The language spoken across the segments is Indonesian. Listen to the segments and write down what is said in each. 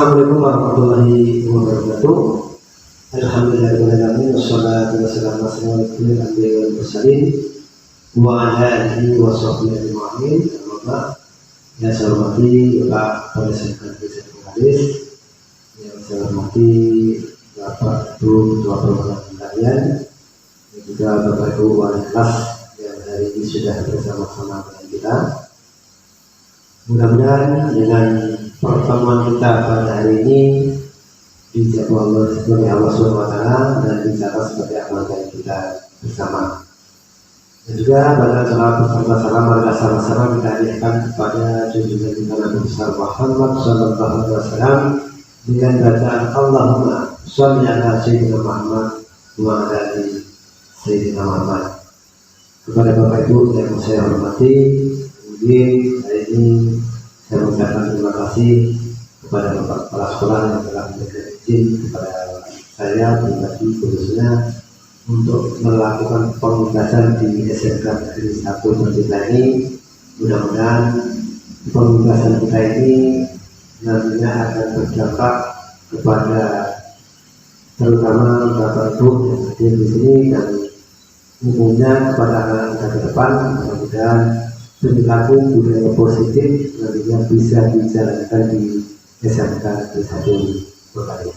Assalamualaikum warahmatullahi wabarakatuh. Alhamdulillahirrahmanirrahim. Wassalatu wassalamu ala asyrofil anbiya'i wal mursalin wa ala alihi wa sahbihi ajma'in. Yang saya hormati Bapak Presiden Hadis, yang saya hormati Bapak Ibu Ketua Perwakilan kalian, dan juga Bapak Ibu wali kelas yang hari ini sudah bersama-sama dengan kita. Mudah-mudahan dengan pertemuan kita pada hari ini dijawab oleh Allah SWT dan dicatat sebagai amal kita bersama. Dan juga pada salam bersama-sama marilah sama-sama kita hadiahkan kepada junjungan kita Nabi besar Muhammad Sallallahu Alaihi Wasallam dengan bacaan Allahumma sholli ala Sayyidina Muhammad wa ala ali Sayyidina Muhammad. Kepada Bapak Ibu yang saya hormati, kemudian hari ini saya mengucapkan terima kasih kepada Bapak Kepala Sekolah yang telah memberikan izin kepada saya pribadi khususnya untuk melakukan pemungkasan di SMK Negeri 1 Persita ini. Mudah-mudahan pemungkasan kita ini nantinya akan berdampak kepada terutama Bapak Ibu yang hadir di sini dan umumnya kepada anak-anak ke depan. Mudah-mudahan perilaku budaya positif nantinya bisa dijalankan di SMK Negeri 1 Persita.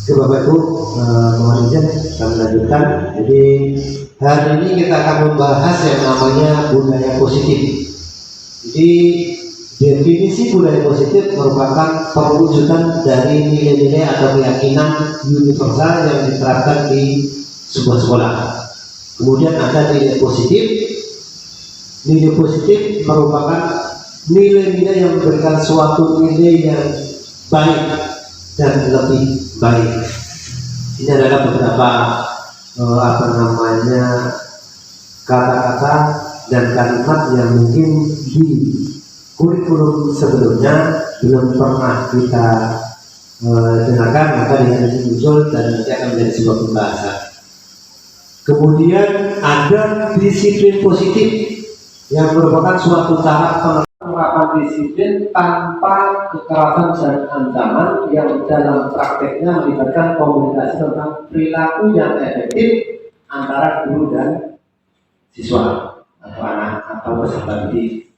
Bapak Ibu, mohon izin kami lanjutkan. Jadi hari ini kita akan membahas yang namanya budaya positif. Jadi definisi budaya positif merupakan perwujudan dari nilai-nilai atau keyakinan universal yang diterapkan di sebuah sekolah. Kemudian ada nilai positif. Nilai positif merupakan nilai-nilai yang memberikan suatu nilai yang baik dan lebih baik. Ini adalah beberapa kata-kata dan kalimat yang mungkin di kurikulum sebelumnya belum pernah kita dengarkan, maka dengan ini muncul dan nanti akan menjadi sebuah pembahasan. Kemudian ada disiplin positif yang merupakan suatu cara penerapan disiplin tanpa kekerasan dan ancaman yang dalam prakteknya melibatkan komunikasi tentang perilaku yang efektif antara guru dan siswa atau anak atau peserta didik.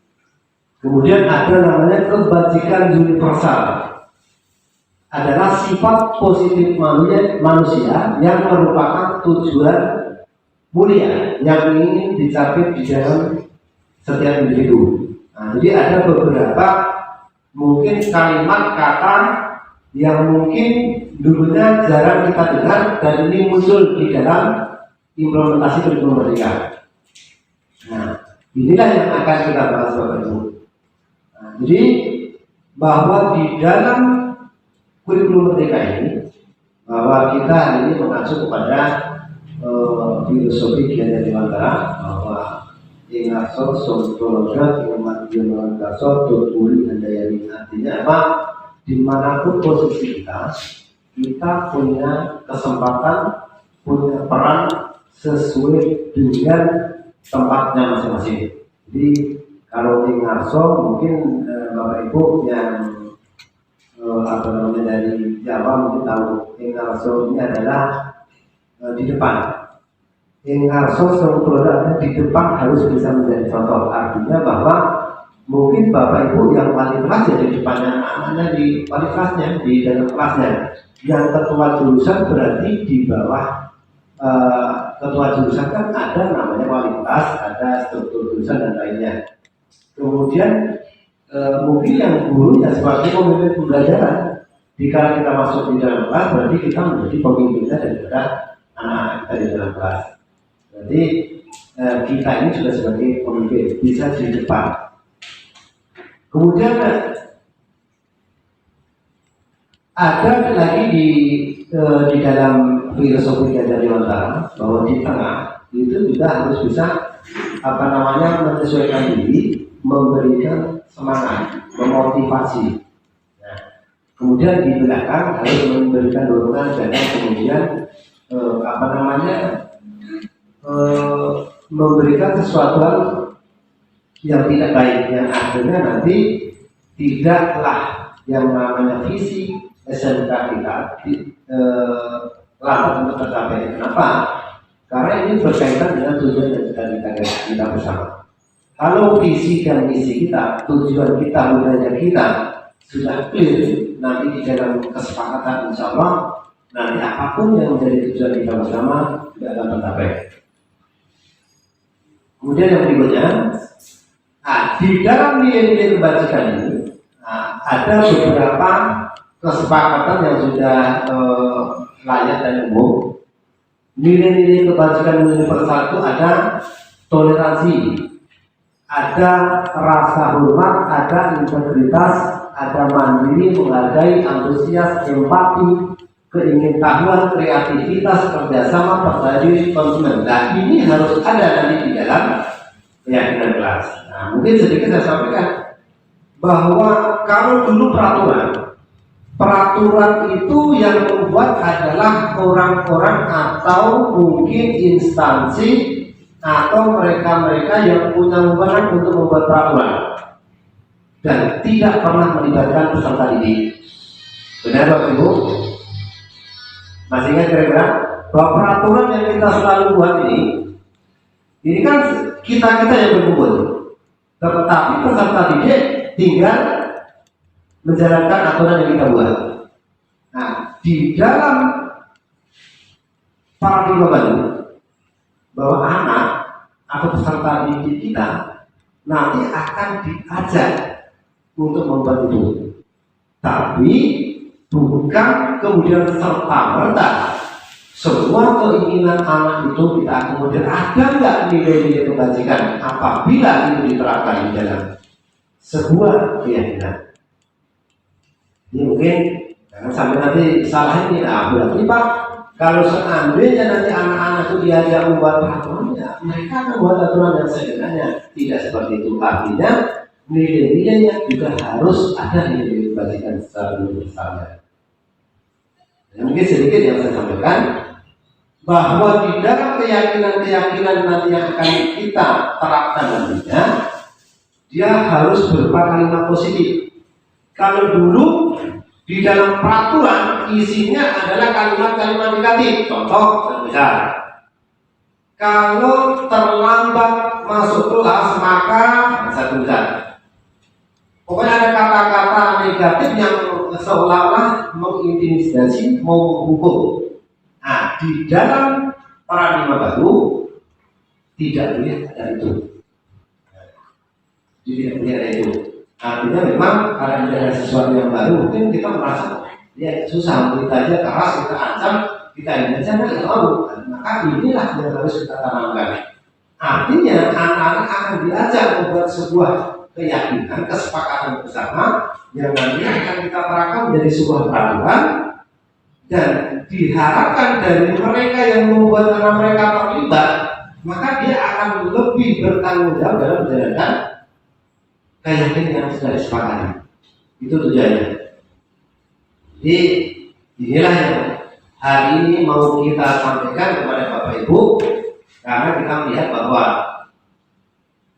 Kemudian ada namanya kebajikan universal, adalah sifat positif manusia yang merupakan tujuan mulia yang ingin dicapai di dalam setiap individu. Nah, jadi ada beberapa mungkin kalimat kata yang mungkin dulunya jarang kita dengar dan ini muncul di dalam implementasi kurikulum merdeka. Nah, inilah yang akan kita bahas Bapak Ibu. Nah, jadi bahwa di dalam kurikulum merdeka ini, bahwa kita hari ini mengacu kepada filosofi Kiai Dewantara bahwa ingaso sontologa iman gaso tutuli handayani, artinya apa? Dimanapun posisi kita punya kesempatan, punya peran sesuai dengan tempatnya masing-masing. Jadi kalau ingaso mungkin Bapak Ibu yang dari Jawa mungkin tahu ingaso ini adalah di depan. Ingarso sebetulnya di depan harus bisa menjadi contoh. Artinya bahwa mungkin Bapak Ibu yang wali kelas ya di depannya anak-anaknya, di wali kelasnya, di dalam kelasnya. Yang ketua jurusan berarti di bawah ketua jurusan kan ada namanya wali kelas, ada struktur jurusan dan lainnya. Kemudian mungkin yang guru ya sebagai pemimpin pembelajaran. Jika kita masuk di dalam kelas berarti kita menjadi pemimpinnya daripada anak-anak kita di dalam kelas. Jadi kita ini juga sebagai pemimpin bisa di depan. Kemudian ada lagi di dalam filosofi Kiai Dewantara bahwa di tengah itu juga harus bisa menyesuaikan diri, memberikan semangat, memotivasi. Nah, kemudian di belakang harus memberikan dorongan dan kemudian memberikan sesuatu yang tidak baik, yang akhirnya nanti tidaklah yang namanya visi SMK kita lambat untuk tercapai. Kenapa? Karena ini berkaitan dengan tujuan yang sudah kita bersama. Kalau visi dan misi kita, tujuan kita, budaya kita sudah clear, nanti di dalam kesepakatan insya Allah nanti apapun yang menjadi tujuan kita bersama tidak akan tercapai. Kemudian yang berikutnya, di dalam nilai-nilai kebajikan ini ada beberapa kesepakatan yang sudah layak dan umum. Nilai-nilai kebajikan universal itu ada toleransi, ada rasa hormat, ada integritas, ada mandiri, menghargai, antusias, empati, keingintahuan, kreativitas, kerjasama, percaya diri, konsumen. Nah, ini harus ada nanti di dalam keyakinan kelas. Nah, mungkin sedikit saya sampaikan bahwa kalau dulu peraturan itu yang membuat adalah orang-orang atau mungkin instansi atau mereka-mereka yang punya wewenang untuk membuat peraturan dan tidak pernah melibatkan peserta didik. Benar Bapak Ibu? Masih ingat kira-kira bahwa peraturan yang kita selalu buat ini kan kita yang berkumpul, tetapi peserta didik tinggal menjalankan aturan yang kita buat. Nah, di dalam paradigma baru bahwa anak atau peserta didik kita nanti akan diajak untuk membuat itu, tapi bukan kemudian serta-merta semua keinginan anak itu kita akomodir. Ada nggak nilai-nilai kebajikan apabila itu diterapkan di dalam sebuah keyakinan? Ini mungkin jangan sampai nanti salah ini. Nah, berarti Pak, kalau seandainya nanti anak-anak itu diajak membuat peraturannya, mereka akan membuat aturan yang sebenarnya tidak seperti itu. Artinya nilai-nilainya juga harus ada nilai kebajikan secara universalnya. Ya, mungkin sedikit yang saya sampaikan bahwa di dalam keyakinan-keyakinan nanti yang akan kita terapkan nantinya, dia harus berupa kalimat positif. Kalau dulu di dalam peraturan isinya adalah kalimat-kalimat negatif. Contoh misal, kalau terlambat masuk kelas maka satu misal. Pokoknya ada kata-kata negatif yang seolah-olah mengintimidasi, mau menghukum. Nah, di dalam paradigma baru tidak boleh ada itu. Tidak boleh ada itu. Artinya memang karena ada sesuatu yang baru, mungkin kita merasa ya susah, kita aja keras, kita ancam, kita ini aja nggak mau. Maka inilah yang harus kita tanamkan. Artinya anak-anak akan diajak membuat sebuah keyakinan, kesepakatan bersama yang nanti akan kita terapkan menjadi sebuah peraturan, dan diharapkan dari mereka yang membuat karena mereka terlibat, maka dia akan lebih bertanggung jawab dalam menjalankan keyakinan yang sudah disepakati. Itu tujuannya. Jadi inilah yang hari ini mau kita sampaikan kepada Bapak Ibu, karena kita melihat bahwa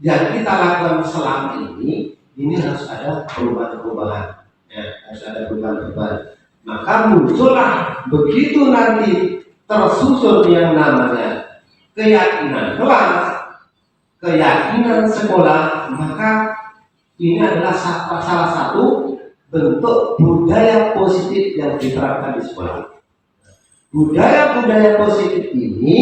yang kita lakukan selama ini harus ada perubahan-perubahan, ya, harus ada perubahan-perubahan. Maka muncullah begitu nanti tersusun yang namanya keyakinan kelas, keyakinan sekolah, maka ini adalah salah satu bentuk budaya positif yang diterapkan di sekolah. Budaya-budaya positif ini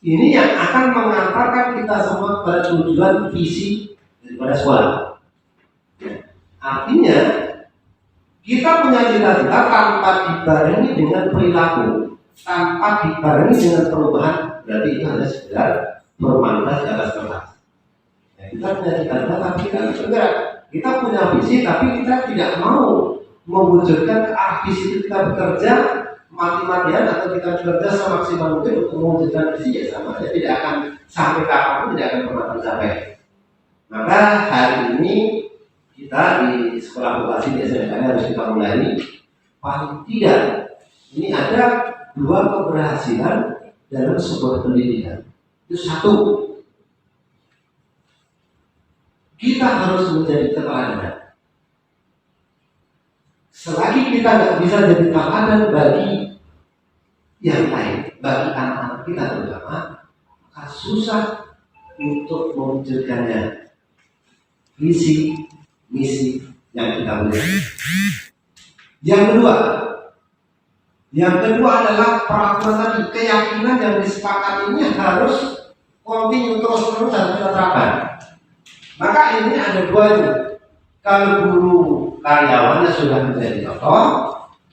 yang akan mengantarkan kita semua pada tujuan visi daripada sekolah. Artinya kita punya cita-cita tanpa dibarengi dengan perilaku, tanpa dibarengi dengan perubahan, berarti itu hanya sekedar formalitas di atas kertas. Ya, kita punya cita-cita tapi kita harus bergerak. Kita punya visi tapi kita tidak mau mewujudkan ke arah visi itu. Kita bekerja mati-matian atau kita bekerja semaksimal mungkin untuk mewujudkan visi, ya sama aja tidak akan sampai kapan, tidak akan pernah tercapai. Maka hari ini kita di sekolah vokasi di SMK harus kita mulai paling tidak ini ada dua keberhasilan dalam sebuah pendidikan. Itu satu, kita harus menjadi teladan. Selagi kita nggak bisa jadi teladan bagi yang lain, bagi anak-anak kita terutama, maka susah untuk mewujudkannya visi misi yang kita miliki. Yang kedua adalah peraturan tadi, keyakinan yang disepakati ini harus kontinu terus-menerus harus kita terapkan. Maka ini ada dua itu. Kalau guru karyawannya sudah menjadi contoh,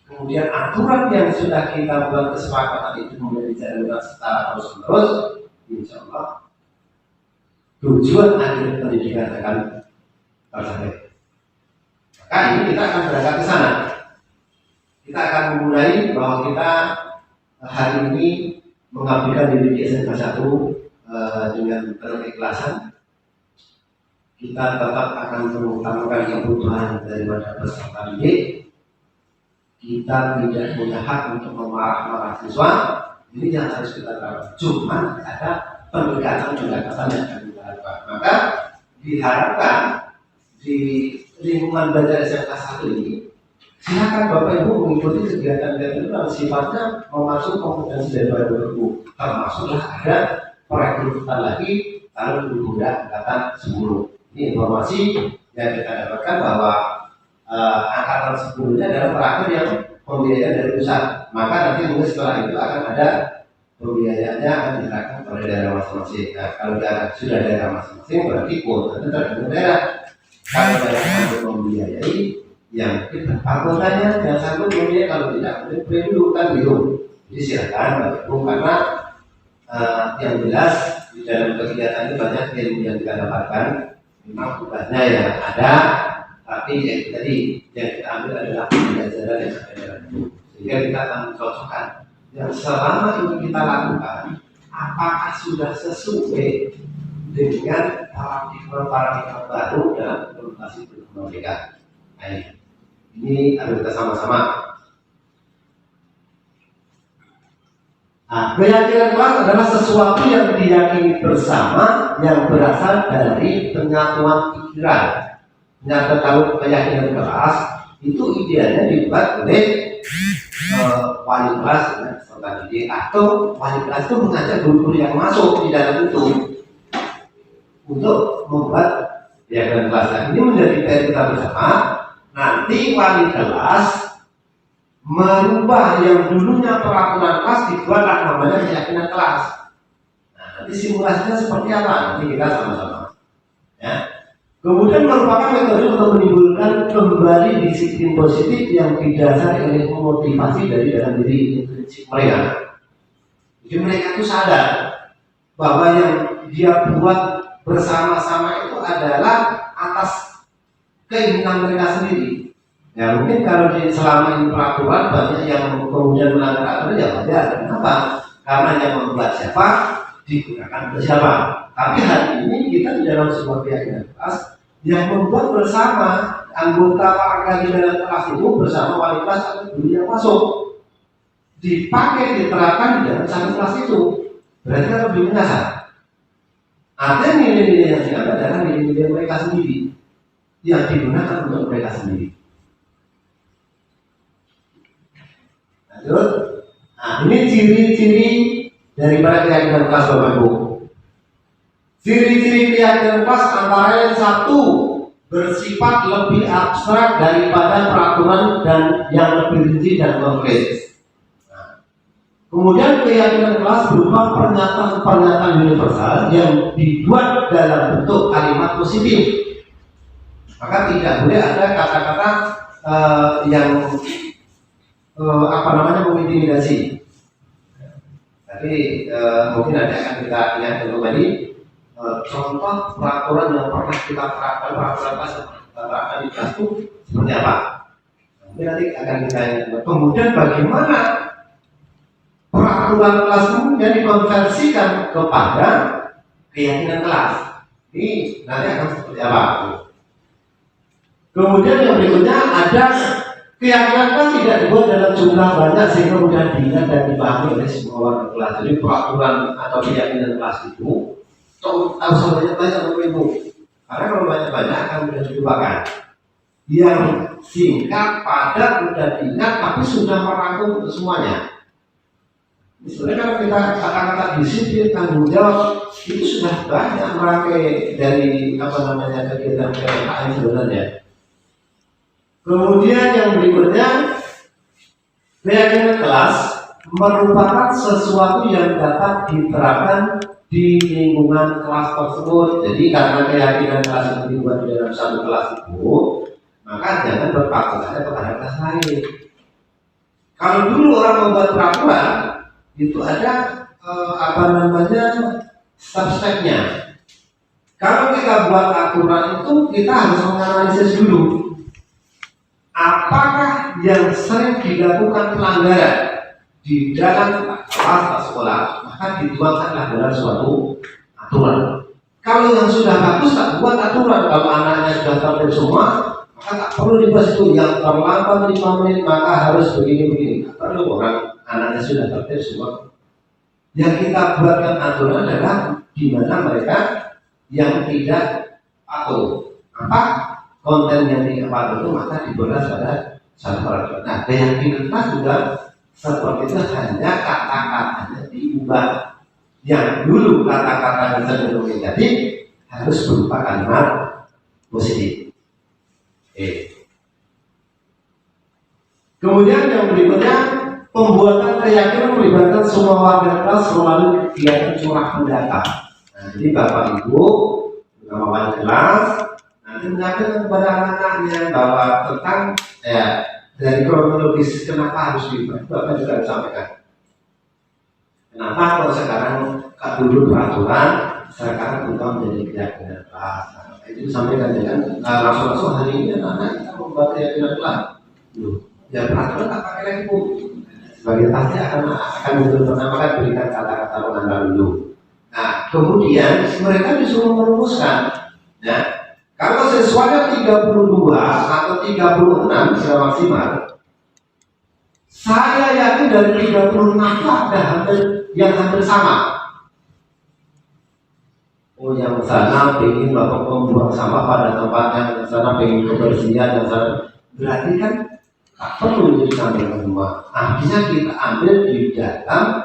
kemudian aturan yang sudah kita buat kesepakatan itu kemudian dijalankan secara terus-menerus, insya Allah tujuan akhir pendidikan akan tercapai. Maka ini kita akan berangkat ke sana. Kita akan memulai bahwa kita hari ini mengabdikan diri di SMA 1 dengan penuh keikhlasan. Kita tetap akan mengutamakan kebutuhan daripada peserta didik. Kita tidak punya hak untuk memarah-marah siswa. Ini yang harus kita lakukan. Cuma ada pendekatan yang akan kita lakukan. Maka diharapkan di lingkungan belajar SMA 1 ini, silakan Bapak Ibu mengikuti kegiatan-kegiatan itu yang sifatnya memasuk kompetensi daripada guru. Termasuklah ada perekrutan lagi kalau guru muda angkatan 10. Ini informasi yang kita dapatkan bahwa angkatan 10 ini adalah terakhir yang pembiayaan dari pusat. Maka nanti mungkin setelah itu akan ada pembiayaannya akan diserahkan oleh daerah masing-masing. Nah, kalau sudah daerah masing-masing berarti kuota itu tergantung daerah. Kalau daerah mampu membiayai, yang kita anggotanya yang sanggup membiayai, kalau tidak mungkin perlu kan gitu. Jadi silakan Bapak Ibu, karena yang jelas di dalam kegiatan ini banyak ilmu yang kita dapatkan. Memang tugasnya yang ada, tapi yang tadi yang kita ambil adalah pelajaran yang ada dalam itu. Sehingga kita akan mencocokkan yang selama ini kita lakukan, apakah sudah sesuai dengan paradigma baru dalam implementasi kurikulum mereka. Nah, ini harus kita sama-sama. Nah, keyakinan kelas adalah sesuatu yang diyakini bersama yang berasal dari penyatuan pikiran. Nyata tahu keyakinan kelas itu idealnya dibuat oleh wali kelas ya, peserta didik, atau wali kelas itu mengajak guru-guru yang masuk di dalam itu untuk membuat keyakinan kelas. Nah, ini menjadi PR kita bersama. Nanti wali kelas merubah yang dulunya peraturan kelas dibuatlah namanya keyakinan kelas. Nah, nanti simulasinya seperti apa? Nanti kita sama-sama. Ya. Kemudian merupakan metode untuk menimbulkan kembali disiplin positif yang didasari oleh motivasi dari dalam diri mereka. Jadi mereka itu sadar bahwa yang dia buat bersama-sama itu adalah atas keinginan mereka sendiri. Ya mungkin kalau selama ini peraturan banyak yang kemudian melanggar aturan, ya wajar. Kenapa? Karena yang membuat siapa digunakan oleh siapa. Tapi hari ini kita di dalam sebuah keyakinan kelas yang membuat bersama anggota warga di dalam kelas itu bersama wali kelas atau guru yang masuk dipakai diterapkan di dalam satu kelas itu. Berarti kan lebih menyasar. Artinya nilai-nilai yang diambil adalah nilai-nilai mereka sendiri yang digunakan untuk mereka sendiri. Lanjut. Nah, ini ciri-ciri daripada keyakinan kelas Bapak Ibu. Ciri-ciri keyakinan kelas antara yang satu bersifat lebih abstrak daripada peraturan dan yang lebih rinci dan konkret. Nah, kemudian keyakinan kelas berupa pernyataan universal yang dibuat dalam bentuk kalimat positif. Maka tidak boleh ada kata-kata yang mengintimidasi. Tapi mungkin ada akan kita lihat kembali contoh peraturan yang pernah kita terapkan, peraturan kelas yang kita terapkan di kelas itu seperti apa. Mungkin nanti akan kita lihat. Kemudian bagaimana peraturan kelas kemudian dikonversikan kepada keyakinan kelas. Ini nanti akan seperti apa. Kemudian yang berikutnya ada keyakinan kelas tidak dibuat dalam jumlah banyak sehingga mudah diingat dan dipahami oleh semua warga kelas. Jadi peraturan atau keyakinan kelas itu tahu banyak Bapak Ibu. Karena kalau banyak-banyak akan mudah dilupakan. Yang singkat, padat, mudah diingat, tapi sudah merangkum untuk semuanya. Sebenarnya kalau kita kata-kata disiplin, tanggung jawab, itu sudah banyak merangkai dari kegiatan KKN sebenarnya. Kemudian yang berikutnya, keyakinan kelas merupakan sesuatu yang dapat diterapkan di lingkungan kelas tersebut. Jadi karena keyakinan kelas itu dibuat di dalam satu kelas itu, maka jangan berpatokannya kepada kelas lain. Kalau dulu orang membuat peraturan, itu ada step-stepnya. Kalau kita buat aturan itu, kita harus menganalisis dulu apakah yang sering dilakukan pelanggaran di dalam kelas sekolah, maka dituangkanlah dalam suatu aturan. Kalau yang sudah bagus tak buat aturan, kalau anaknya sudah tertib semua, maka tak perlu dibahas itu. Yang terlambat 5 menit maka harus begini-begini. Tak perlu, orang anaknya sudah tertib semua. Yang kita buatkan aturan adalah di mana mereka yang tidak patuh. Apa konten yang tidak patuh itu maka diberas pada satu peraturan. Nah, keyakinan kelas juga seperti itu, hanya kata-katanya diubah. Yang dulu kata-kata cenderung negatif harus berupa kalimat positif. Kemudian yang berikutnya, pembuatan keyakinan melibatkan semua warga kelas melalui kegiatan curah pendapat. Nah, jadi Bapak Ibu bersama wali kelas nanti menyampaikan kepada anak-anaknya bahwa tentang dari kronologis kenapa harus dibuat, Bapak juga sampaikan. Kenapa kalau sekarang dulu peraturan, sekarang kita menjadi keyakinan kelas. Nah, itu disampaikan dengan langsung hari ini anak-anak kita membuat keyakinan kelas. Ya peraturan tak pakai lagi Bu. Sebagai pasti akan muncul pertama kan berikan kata-kata pengantar dulu. Nah, kemudian mereka disuruh merumuskan. Nah, kalau siswanya 32 atau 36 secara maksimal, saya yakin dari 36 itu ada yang hampir sama. Oh, yang sana ingin bapak membuang sampah pada tempatnya, yang sana ingin kebersihan, yang sana berarti kan tak perlu disampaikan semua. Artinya kita ambil di dalam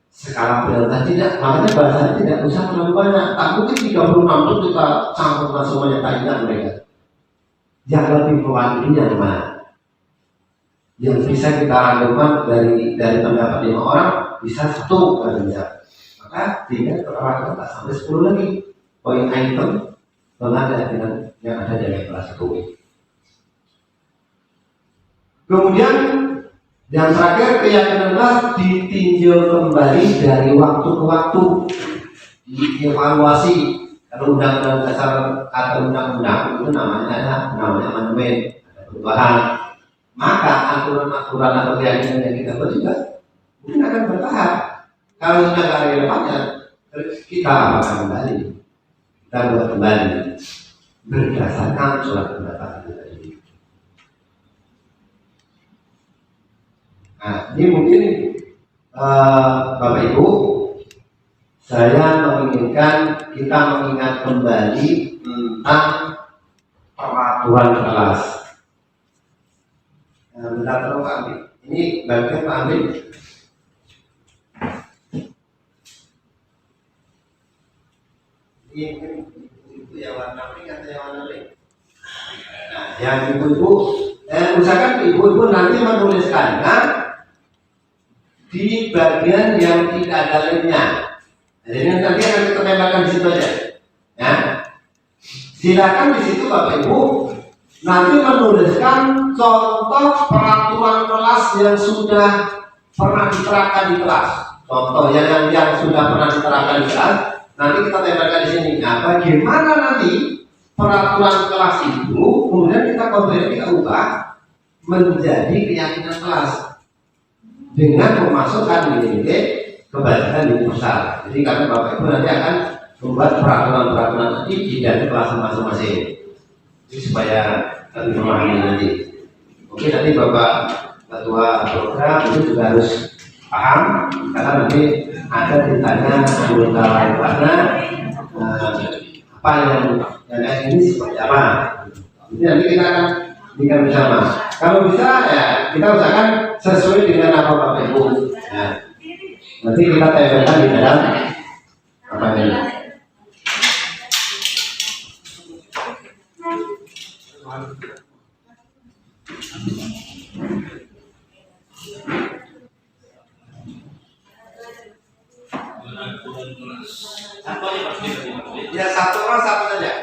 skala prioritas, tidak, makanya bahasanya tidak usah terlalu banyak. Tak mungkin 36 itu kita campurkan semuanya, tak ingat mereka. Yang lebih mewakili yang mana? Yang bisa kita rangkumkan dari pendapat 5 orang bisa 1 saja. Maka tinggal keterangan tak sampai 10 lagi poin item penanda dengan yang ada dalam kelas 1. Kemudian yang terakhir, keyakinan kelas ditinjau kembali dari waktu ke waktu, dievaluasi. Kalau undang-undang dasar atau undang-undang itu namanya amandemen, ada perubahan. Maka aturan-aturan atau keyakinan yang kita buat juga mungkin akan bertahap. Kalau sudah tidak relevannya, kita akan kembali, kita buat kembali berdasarkan surat pendapat itu tadi. Nah, ini mungkin Bapak Ibu, saya menginginkan kita mengingat kembali tentang peraturan kelas. Bentar terus Pak Amir. Ini bagian Pak Amir. Ini itu yang warna pink atau yang warna pink? Nah, yang ibu-ibu, usahakan ibu-ibu nanti menuliskannya di bagian yang tidak ada lemnya. Jadi nanti akan kita tempelkan di situ aja. Ya, silakan di situ Bapak Ibu nanti menuliskan contoh peraturan kelas yang sudah pernah diterapkan di kelas. Contoh yang sudah pernah diterapkan di kelas, nanti kita tempelkan di sini. Nah, bagaimana nanti peraturan kelas itu kemudian kita ubah menjadi keyakinan kelas dengan memasukkan nilai kebajikan universal. Jadi kami Bapak Ibu nanti akan membuat peraturan-peraturan tadi di dalam kelas masing-masing. Jadi supaya lebih memahami nanti. Mungkin nanti Bapak Ketua Program itu juga harus paham, karena nanti ada ditanya anggota lain kelasnya apa yang yang kayak ini seperti apa. Jadi nanti kita akan bikin bersama. Kalau bisa ya kita usahakan sesuai dengan apa Bapak Ibu. Ya. Nanti kita tempelkan di dalam apa ini. Ya satu orang satu saja.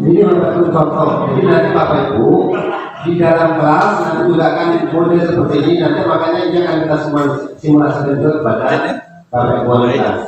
Ini membantu contoh. Jadi nanti Bapak Ibu di dalam kelas nanti juga akan model seperti ini. Nanti makanya ini akan kita simulasikan juga kepada Bapak Ibu kelas.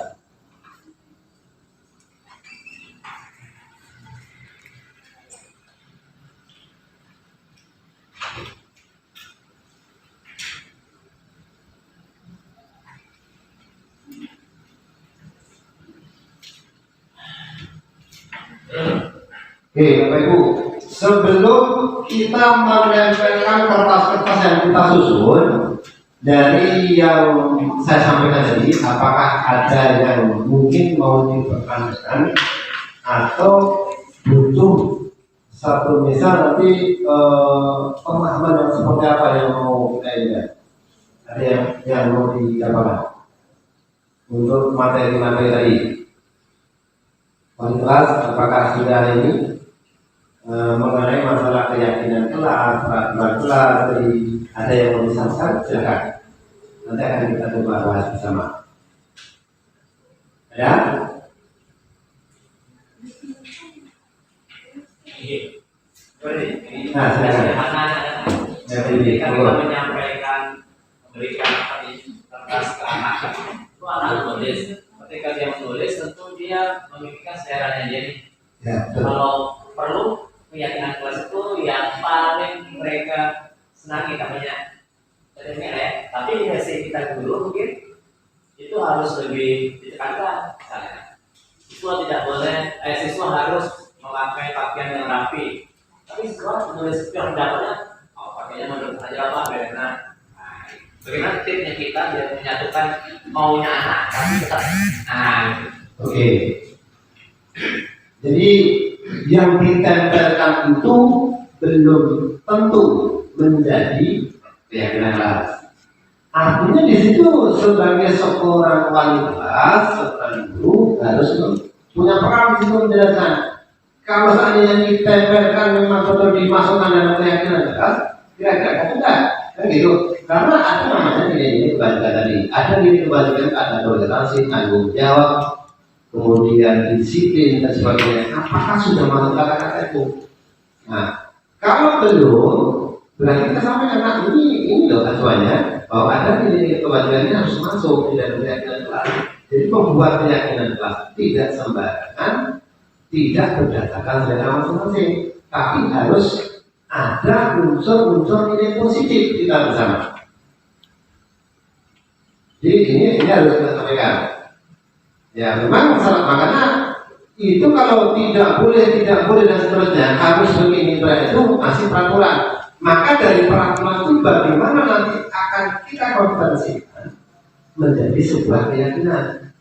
Oke, Bapak Ibu, sebelum kita menempelkan kertas-kertas yang kita susun dari yang saya sampaikan tadi, apakah ada yang mungkin mau dipertanyakan atau butuh satu misal nanti pemahaman yang seperti apa yang mau kita lihat? Ada yang mau didapatkan untuk materi-materi tadi? Kelas, apakah sudah ini mengenai masalah keyakinan kelas, peraturan kelas, jadi ada yang mau disampaikan, silakan. Nanti akan kita coba bahas bersama. Ya? Nah, silakan. Jadi kita menyampaikan, memberikan kertas ke anak, itu anak menulis. Ketika dia menulis, tentu dia memikirkan seleranya dia nih. Ya, kalau perlu keyakinan kelas itu yang paling mereka senangi namanya ya. Tapi di hasil kita dulu mungkin itu harus lebih ditekankan. Misalnya, siswa tidak boleh, siswa harus memakai pakaian yang rapi. Tapi siswa menulis yang pendapatnya, pakainya menurut aja apa bagaimana? Bagaimana tipsnya kita biar menyatukan maunya anak tapi tetap. Oke. Jadi yang ditempelkan itu belum tentu menjadi keyakinan kelas. Artinya di situ sebagai seorang wali kelas, seorang guru harus punya peran di situ menjelaskan. Kalau seandainya ditempelkan memang betul dimasukkan dalam keyakinan kelas, kira-kira enggak, kan gitu. Karena ada namanya nilai-nilai kebajikan tadi. Ada nilai kebajikan, ada toleransi, tanggung jawab, kemudian disiplin dan sebagainya. Apakah sudah masuk kata-kata itu? Nah, kalau belum, berarti kita sampaikan, nah ini loh acuannya, bahwa ada nilai kebajikan ini harus masuk di dalam keyakinan kelas. Jadi membuat keyakinan kelas tidak sembarangan, tidak berdasarkan selera masing-masing, tapi harus ada unsur-unsur nilai positif kita bersama. Jadi ini harus kita sampaikan. Ya memang makanya itu kalau tidak boleh dan seterusnya harus begini itu masih peraturan. Maka dari peraturan itu bagaimana nanti akan kita konversikan menjadi sebuah keyakinan.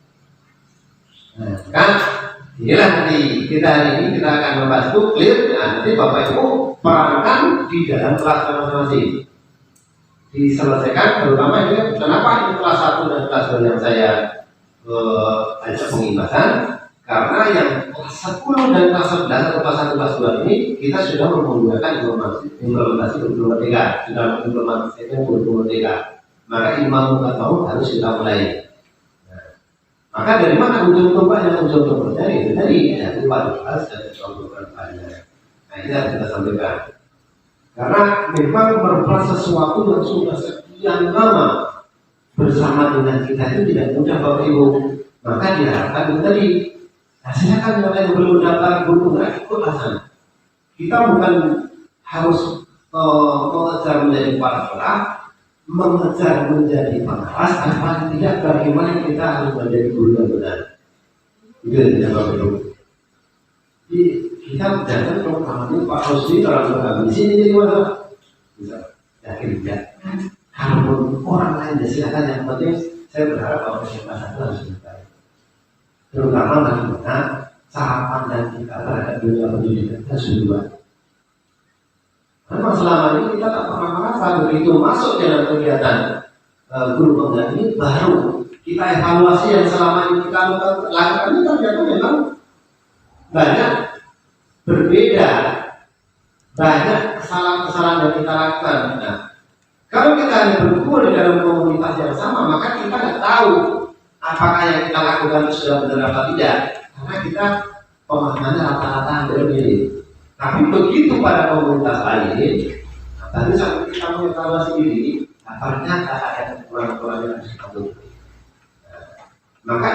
Nah, kan inilah nanti kita hari ini kita akan membahas itu clear. Nah, nanti Bapak Ibu perankan di dalam kelas masing-masing diselesaikan, terutama ini kenapa ini kelas 1 dan kelas 2 yang saya ajak pengimbasan, karena yang kelas 10 dan kelas 11 atau kelas 1 kelas 2 ini kita sudah menggunakan implementasi kurikulum merdeka, sudah implementasi kurikulum merdeka, maka imam tahu harus kita mulai. Nah, maka dari mana ujung tombaknya, ujung tombaknya itu dari kualitas dan contoh kedepannya. Nah ini harus kita sampaikan. Karena memang merupakan sesuatu yang sudah sekian lama bersama dengan kita itu tidak mudah Bapak Ibu. Maka diharapkan itu tadi. Nah, silakan yang belum daftar guru ikut sana. Kita bukan harus mengejar menjadi kepala sekolah, mengejar menjadi pengawas, tapi tidak bagaimana kita harus menjadi guru yang benar. Itu yang Bapak Ibu. Jadi kita jangan kalau ini Pak Rosdi kalau bergabung di sini jadi mana? Bisa yakin tidak? Kalaupun orang lain ya silakan, yang penting saya berharap bahwa kesempatan itu harus dilakukan. Terutama bagaimana cara pandang kita terhadap dunia pendidikan kita sudah. Karena selama ini kita tak pernah merasa begitu masuk dalam kegiatan guru pengganti ini baru kita evaluasi yang selama ini kita lakukan ini ternyata memang banyak berbeda, banyak kesalahan-kesalahan yang kita lakukan. Nah, kalau kita hanya berkumpul di dalam komunitas yang sama, maka kita tidak tahu apakah yang kita lakukan itu sudah benar atau tidak, karena kita pemahamannya rata-rata berbeda. Tapi begitu pada komunitas lain, tadi saat kita mengevaluasi diri, ternyata ada kekurangan-kekurangan yang harus kita tutup. Maka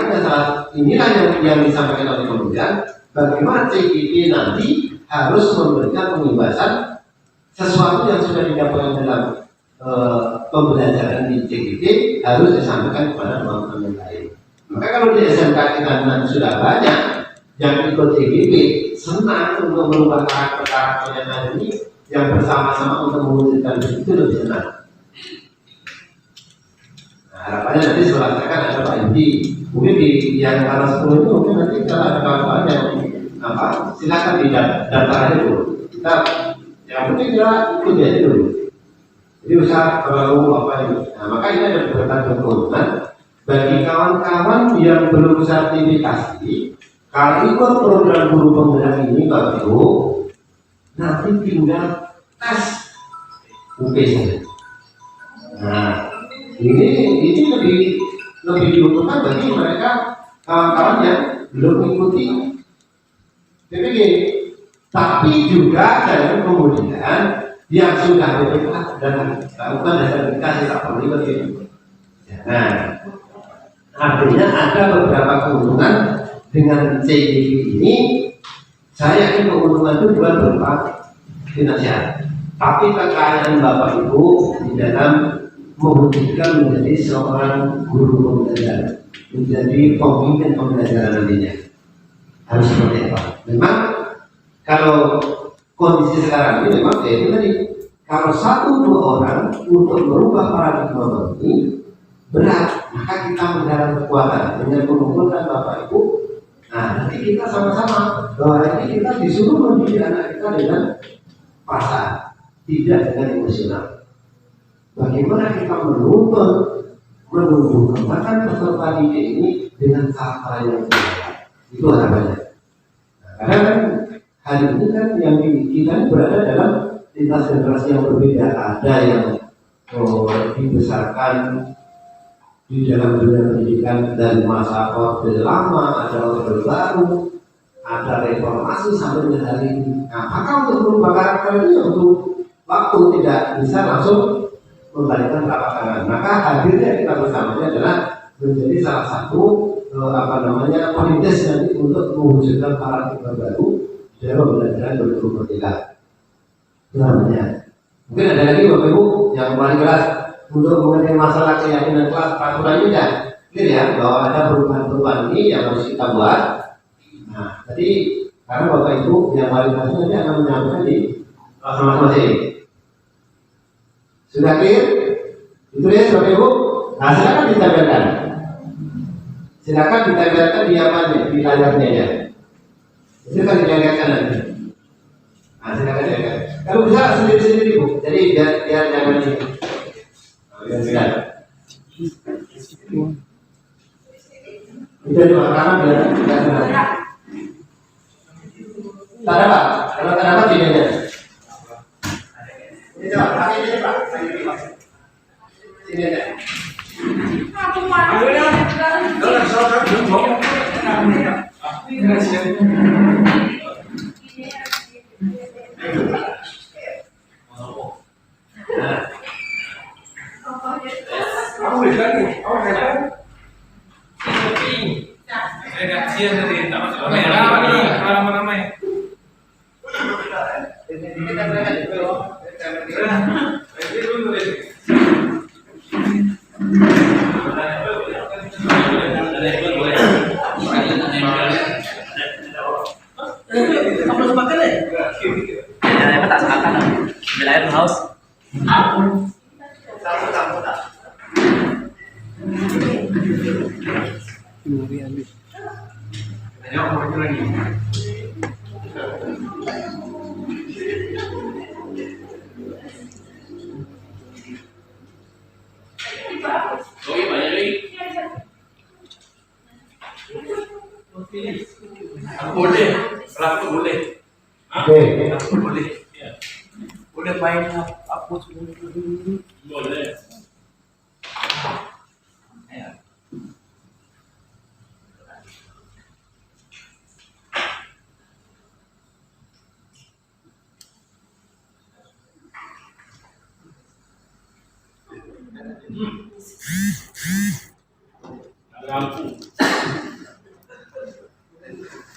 inilah yang disampaikan oleh kemudian. Bagaimana CGP nanti harus memberikan pengimbasan sesuatu yang sudah didapatkan dalam pembelajaran di CGP harus disampaikan kepada teman-teman yang lain. Maka kalau di SMK kita nanti sudah banyak yang ikut CGP, senang untuk merubah karakter yang ada ini, yang bersama-sama untuk mewujudkan itu lebih senang. Nah, harapannya nanti setelah kan ada Pak Indi, mungkin di yang kelas 10 itu mungkin nanti kalau ada kawan-kawan yang silakan daftar aja dulu. Kita yang penting dia ikut aja dulu. Jadi usah terlalu apa ini. Nah, maka ini ada beberapa dokumen bagi kawan-kawan yang belum sertifikasi. Kalau ikut program guru penggerak ini Bapak Ibu, nanti tinggal tes UP saja. Nah, ini lebih diuntungkan bagi mereka kawan-kawan yang belum mengikuti PPG, tapi juga jangan kemudian yang sudah BPK dan lakukan sertifikasi tak perlu begitu. Nah, artinya ada beberapa keuntungan dengan CGP ini. Saya yakin keuntungan itu bukan berupa finansial, tapi kekayaan Bapak Ibu di dalam mewujudkan menjadi seorang guru pembelajaran, menjadi pemimpin pembelajaran nantinya. Harus seperti apa? Memang kalau kondisi sekarang ini memang itu tadi, kalau 1-2 orang untuk merubah paradigma ini berat, maka kita menggarap kekuatan dengan mengumpulkan Bapak Ibu. Nah, nanti kita sama-sama bahwa ini kita disuruh mendidik anak kita dengan perasaan, tidak dengan emosional. Bagaimana kita menuntun kembangkan peserta didik ini dengan cara yang benar. Itu harapannya. Nah, karena kan hari ini kan yang kita berada dalam lintas generasi yang berbeda. Ada yang dibesarkan di dalam dunia pendidikan dari masa orde lama, ada orde baru, ada reformasi sampai dengan hari ini. Nah, maka untuk merubah karakter itu untuk waktu tidak bisa langsung membalikan telapak tangan. Maka hadirnya kita bersama ini adalah menjadi salah satu perintis nanti untuk mewujudkan paradigma baru dalam pembelajaran kurikulum merdeka. Itu namanya. Mungkin ada lagi Bapak Ibu yang paling keras untuk mengenai masalah keyakinan kelas peraturan ini ya, clear ya bahwa ada perubahan-perubahan ini yang harus kita buat. Nah, tadi karena Bapak Ibu yang paling keras nanti akan menyampaikan di kelas masing-masing. Sudah clear? Itu ya Bapak Ibu. Nah, silakan ditambahkan. Silakan ditambahkan di apanya, di layarnya ya. Itu kan ditambahkan nanti. Nah, silakan ditambahkan. Kalau bisa sendiri-sendiri Bu. Jadi biar jangan ini. Biar tidak. Itu juga karena biar tidak. Tak ada Pak. Kalau tak ada sini aja. Ini Pak. Ini Pak. Sini aja. Boleh main apa boleh.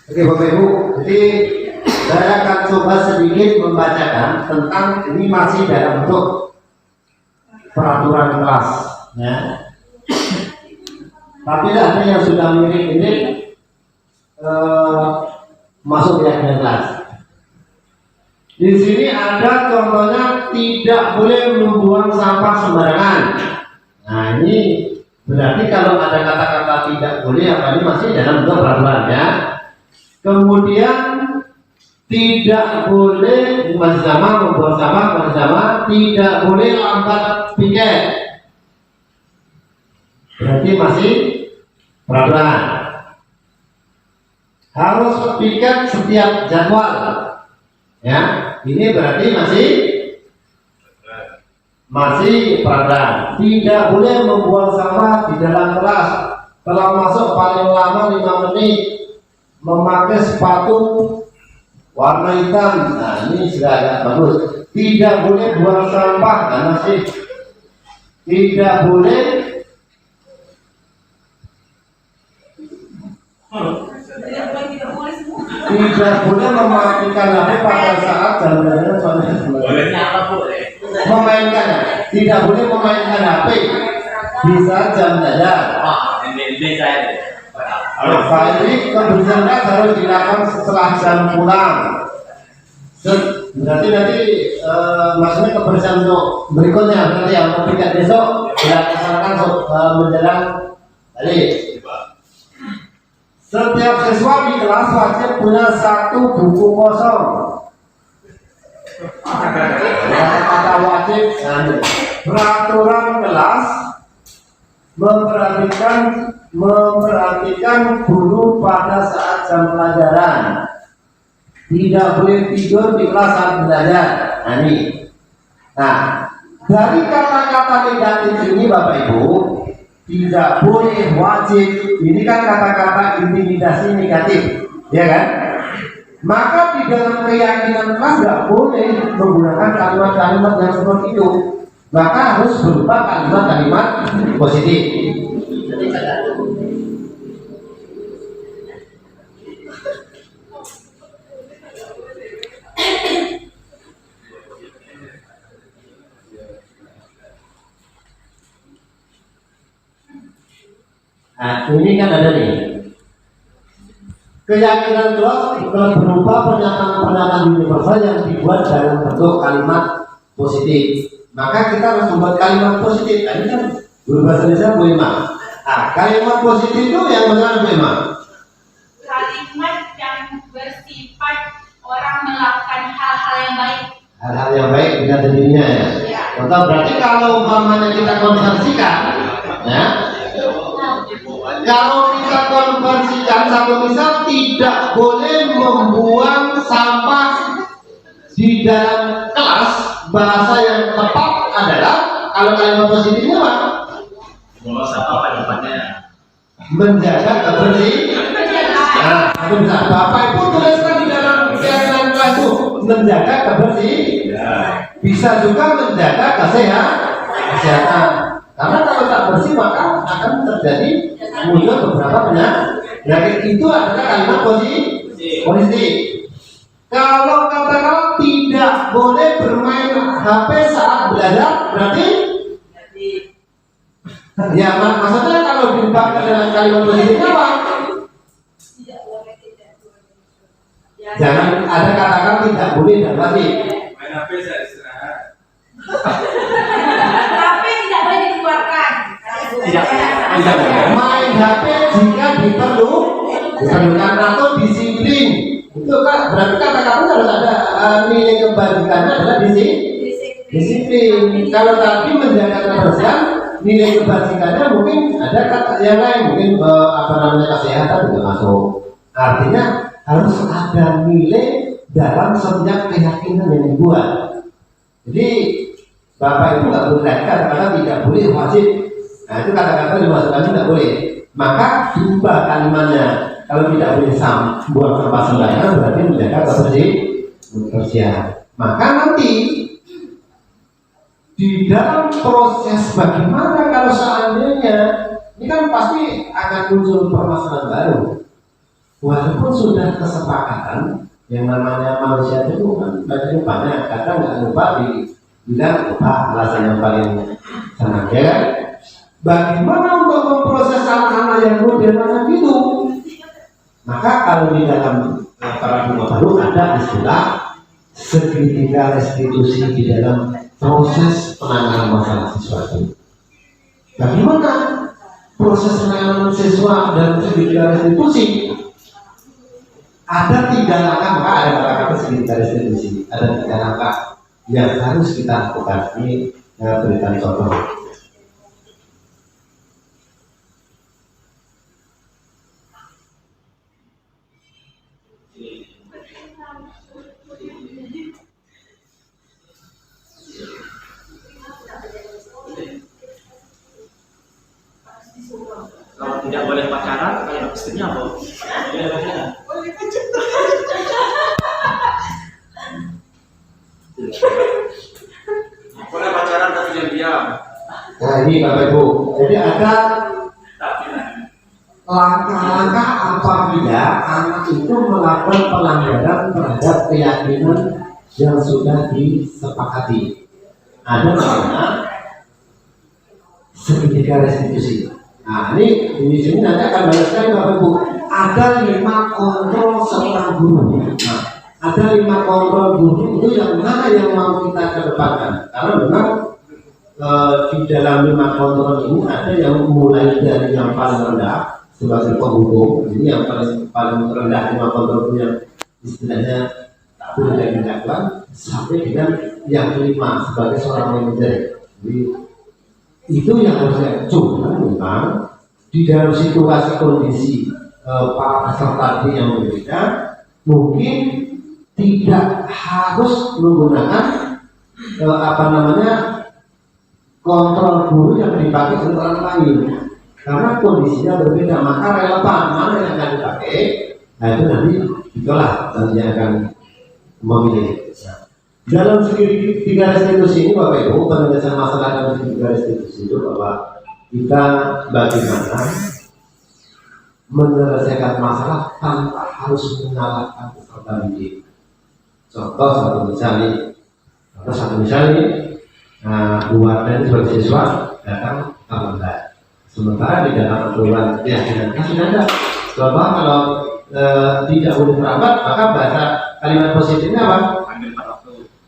Oke Bapak Ibu, jadi saya akan coba sedikit membacakan tentang ini masih dalam bentuk peraturan kelas, ya. Tapi ada yang sudah mirip-mirip masuk keyakinan kelas. Di sini ada contohnya tidak boleh membuang sampah sembarangan. Nah ini berarti kalau ada kata-kata tidak boleh, apa ini masih dalam bentuk peraturan ya. Kemudian tidak boleh masih sama membuang sampah bersama, tidak boleh lambat piket. Berarti masih peraturan. Harus piket setiap jadwal. Ya, ini berarti masih peraturan. Tidak boleh membuang sampah di dalam kelas. Telah masuk paling lama 5 menit. Memakai sepatu warna hitam. Nah, ini sudah agak bagus. Tidak boleh buang sampah. Nah, masih tidak boleh mematikan HP pada saat jam belajar soalnya. Bolehnya apa boleh? Memainkan, tidak boleh memainkan HP di saat jam belajar. Ini saya. Pak ini kebersihan harus dilakukan setelah jam pulang. Berarti nanti maksudnya kebersihan untuk berikutnya nanti yang ketika besok dilaksanakan menjelang balik. Setiap siswa di kelas wajib punya 1 buku kosong. Kata wajib, peraturan kelas memperhatikan guru pada saat jam pelajaran. Tidak boleh tidur di kelas saat belajar. Nah, ini. Nah, Dari kata-kata negatif ini Bapak Ibu tidak boleh, wajib, ini kan kata-kata intimidasi negatif, ya kan? Maka di dalam keyakinan kelas nggak boleh menggunakan kalimat-kalimat yang seperti itu. Maka harus berupa kalimat-kalimat positif. Nah, ini kan ada nih. Keyakinan kelas berupa pernyataan-pernyataan universal yang dibuat dalam bentuk kalimat positif. Maka kita harus membuat kalimat positif. Nah, ini kan guru bahasa Indonesia Bu Ima. Nah, kalimat positif itu yang benar Bu Ima. Kalimat yang bersifat orang melakukan hal-hal yang baik. Hal-hal yang baik dengan dirinya ya. Ya. Contoh berarti kalau umpamanya kita konversikan, ya. Kalau kita konversikan satu misal tidak boleh membuang sampah di dalam kelas, bahasa yang tepat adalah kalau kalimat positifnya apa? Bawa sampah pada depannya. Menjaga kebersihan. Nah, itu bisa Bapak Ibu tuliskan di dalam keyakinan kelas itu menjaga kebersihan. Bisa juga menjaga kesehatan. Karena kalau tak bersih maka akan terjadi muncul beberapa penyakit. Itu adalah kalimat positif. Kalau katakan tidak boleh bermain HP saat belajar, berarti ya maksudnya kalau diubah dengan kalimat positif apa? Jangan ada katakan tidak boleh dan wajib. Main HP saya istirahat. Tapi tidak boleh dikeluarkan. Tidak boleh. Main HP jika diperlukan atau disiplin. Itu kan berarti kata-kata harus ada nilai kebajikannya adalah disiplin. Kalau tadi menjaga kebersihan, nilai kebajikannya mungkin ada kata yang lain, mungkin kesehatan juga masuk. Artinya harus ada nilai dalam setiap keyakinan yang dibuat. Jadi Bapak Ibu nggak boleh kata-kata tidak boleh, wajib. Nah itu kata-kata dimasukkan tidak boleh. Maka diubah kalimatnya. Kalau tidak boleh buang sampah sembarangan berarti menjaga kebersihan. Maka nanti di dalam proses bagaimana kalau seandainya ini kan pasti akan muncul permasalahan baru. Walaupun sudah kesepakatan yang namanya manusia itu kan banyak, kadang nggak lupa bilang lupa alasan yang paling senang ya kan? Bagaimana untuk memproses anak-anak yang modern macam itu? Maka kalau di dalam paradigma baru ada istilah segitiga restitusi di dalam proses penanganan masalah siswa itu. Bagaimana proses penanganan siswa dan segitiga restitusi? Ada 3 langkah, maka ada kata-kata segitiga restitusi. Ada 3 langkah yang harus kita lakukan. Ini berikan contoh. Kalau tidak boleh pacaran, kayak istrinya apa? Boleh pacaran. Boleh pacaran tapi diam-diam. Nah ini Bapak Ibu, jadi ada langkah-langkah apabila anak itu melakukan pelanggaran terhadap keyakinan yang sudah disepakati. Ada namanya segitiga restitusi. Nah ini di sini nanti akan banyak sekali Bapak Ibu. Ada 5 kontrol seorang guru. Nah, ada 5 kontrol guru itu yang mana yang mau kita kedepankan? Karena memang di dalam 5 kontrol ini ada yang mulai dari yang paling rendah sebagai penghubung. Ini yang paling rendah 5 kontrol yang istilahnya tak boleh dilakukan sampai dengan yang kelima sebagai seorang manajer. Jadi itu yang harusnya cuma memang di dalam situasi kondisi para peserta yang berbeda mungkin tidak harus menggunakan kontrol guru yang dipakai oleh orang lain karena kondisinya berbeda, maka relevan mana yang akan dipakai. Nah itu nanti itulah nanti yang akan memilih. Dalam segi tiga restitusi ini Bapak Ibu, penyelesaian masalah dalam segi tiga restitusi itu bahwa kita bagaimana menyelesaikan masalah tanpa harus menyalahkan peserta didik. Contoh satu misalnya, Bu Warda ini sebagai siswa datang terlambat. Sementara di dalam aturan keyakinan sudah ada. Contoh kalau tidak boleh terlambat, maka bahasa kalimat positifnya apa?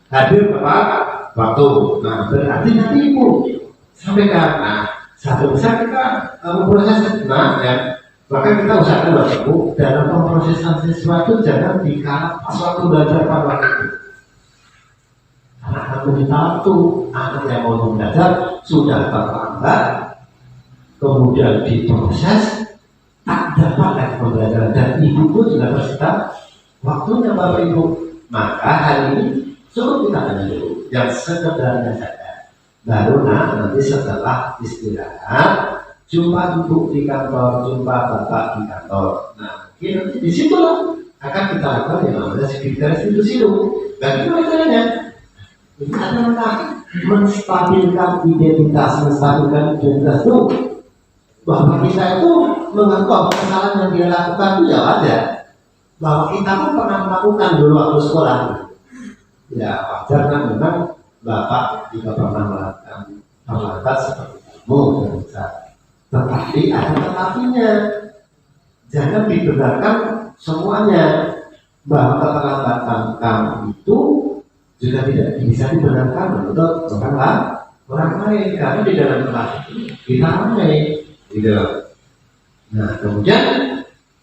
Hadir tepat waktu. Nah berarti nanti Ibu sampaikan. Nah satu bisa kita memproses. Nah ya, maka kita usahakan Bapak Ibu dalam pemrosesan sesuatu jangan dikalah pas waktu belajar pada waktu itu. Karena akan menjadi anak yang mau belajar sudah terlambat, kemudian diproses tak dapat lagi pembelajaran dan ibu pun juga tersita waktunya Bapak Ibu. Maka hal ini cukup kita tanya dulu yang sekedarnya saja. Baru nanti setelah istirahat jumpa ibu di kantor, jumpa bapak di kantor. Nah, nanti di situ akan kita lakukan yang namanya sekitar restitusi dulu. Bagaimana caranya? Ini adalah menstabilkan identitas itu bahwa kita itu mengaku kesalahan yang dia lakukan itu ya wajar. Bahwa kita pun pernah melakukan dulu waktu sekolah. Ya wajar kan memang bapak juga pernah melakukan perlantas seperti kamu dan besar. Tetapi ada tetapinya. Jangan dibenarkan semuanya bahwa keterlambatan kamu itu juga tidak bisa dibenarkan menurut orang lain karena di dalam kelas kita ramai gitu. Nah kemudian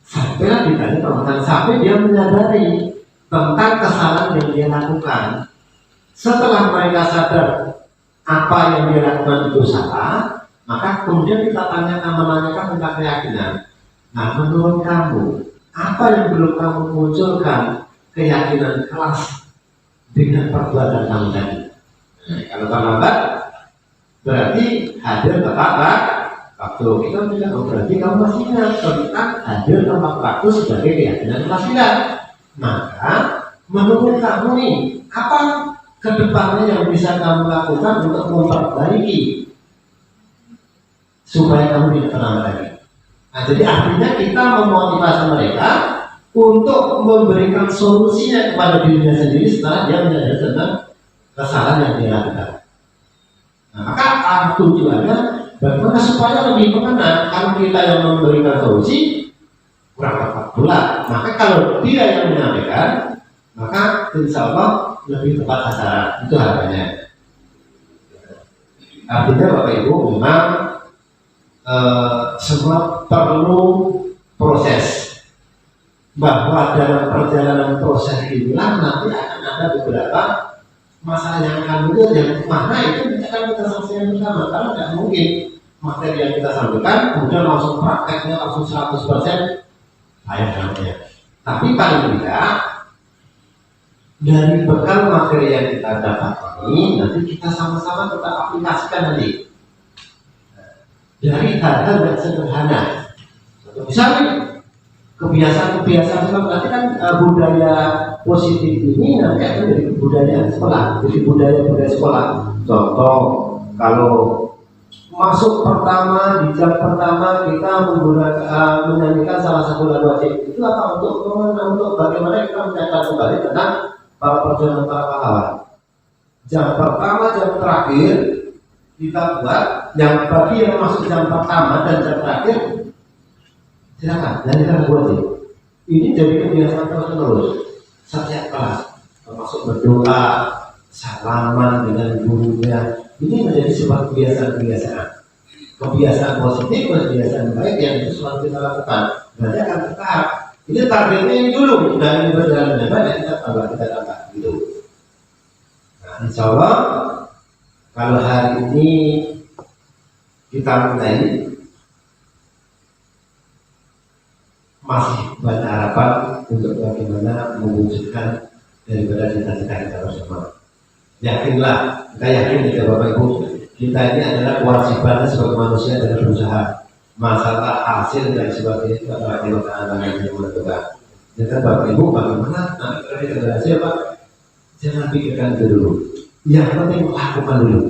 sampailah ditanya teman-teman sampai dia menyadari tentang kesalahan yang dia lakukan. Setelah mereka sadar apa yang dia lakukan itu salah, maka kemudian kita menanyakan tentang keyakinan. Nah menurut kamu apa yang belum kamu munculkan keyakinan kelas dengan perbuatan kamu tadi? Kalau terlambat berarti hadir tepat waktu. Kita tidak berarti kamu masih ingat tentang hadir tepat waktu sebagai keyakinan kelas kita. Maka menurut kamu nih apa kedepannya yang bisa kamu lakukan untuk memperbaiki supaya kamu tidak terlambat lagi? Nah jadi artinya kita memotivasi mereka untuk memberikan solusinya kepada dirinya sendiri setelah dia menyadari tentang kesalahan yang dia lakukan. Nah, maka tujuannya bagaimana supaya lebih mengenal. Kalau kita yang memberikan solusi kurang tepat pula. Maka kalau dia yang menyampaikan, maka insya Allah lebih tepat sasaran. Itu harapannya. Artinya Bapak Ibu memang semua perlu proses. Bahwa dalam perjalanan proses inilah nanti akan ada beberapa masalah yang akan muncul yang mana itu akan kita selesaikan bersama. Karena tidak mungkin materi yang kita sampaikan kemudian langsung prakteknya langsung 100% ayat namanya. Tapi paling tidak dari bekal materi yang kita dapat ini nanti kita sama-sama kita aplikasikan nanti dari hal-hal yang sederhana. Misalnya kebiasaan berarti kan budaya positif ini nanti akan jadi budaya sekolah, jadi budaya sekolah. Contoh kalau masuk pertama di jam pertama kita menyanyikan salah satu lagu wajib itu apa untuk bagaimana kita mencatat kembali tentang para perjuangan para pahlawan. Jam pertama jam terakhir kita buat yang bagi yang masuk jam pertama dan jam terakhir silakan nyanyikan lagu wajib. Ini jadi kebiasaan terus setiap kelas, termasuk berdoa, salaman dengan gurunya. Ini menjadi sebuah kebiasaan positif, kebiasaan baik yang itu selalu kita lakukan. Berarti akan tetap. Ini targetnya ini dulu dari berjalan dengan kita tambah gitu. Nah, insya Allah kalau hari ini kita mulai masih banyak harapan untuk bagaimana mewujudkan daripada cita-cita kita bersama. Yakinlah, kita yakin jika Bapak Ibu kita ini adalah kewajibannya sebagai manusia adalah berusaha. Masalah hasil dan sebagainya itu adalah kelolaan yang menentukan. Jadi Bapak Ibu bagaimana nanti kalau kita berhasil Pak, jangan pikirkan itu dulu. Yang penting lakukan dulu.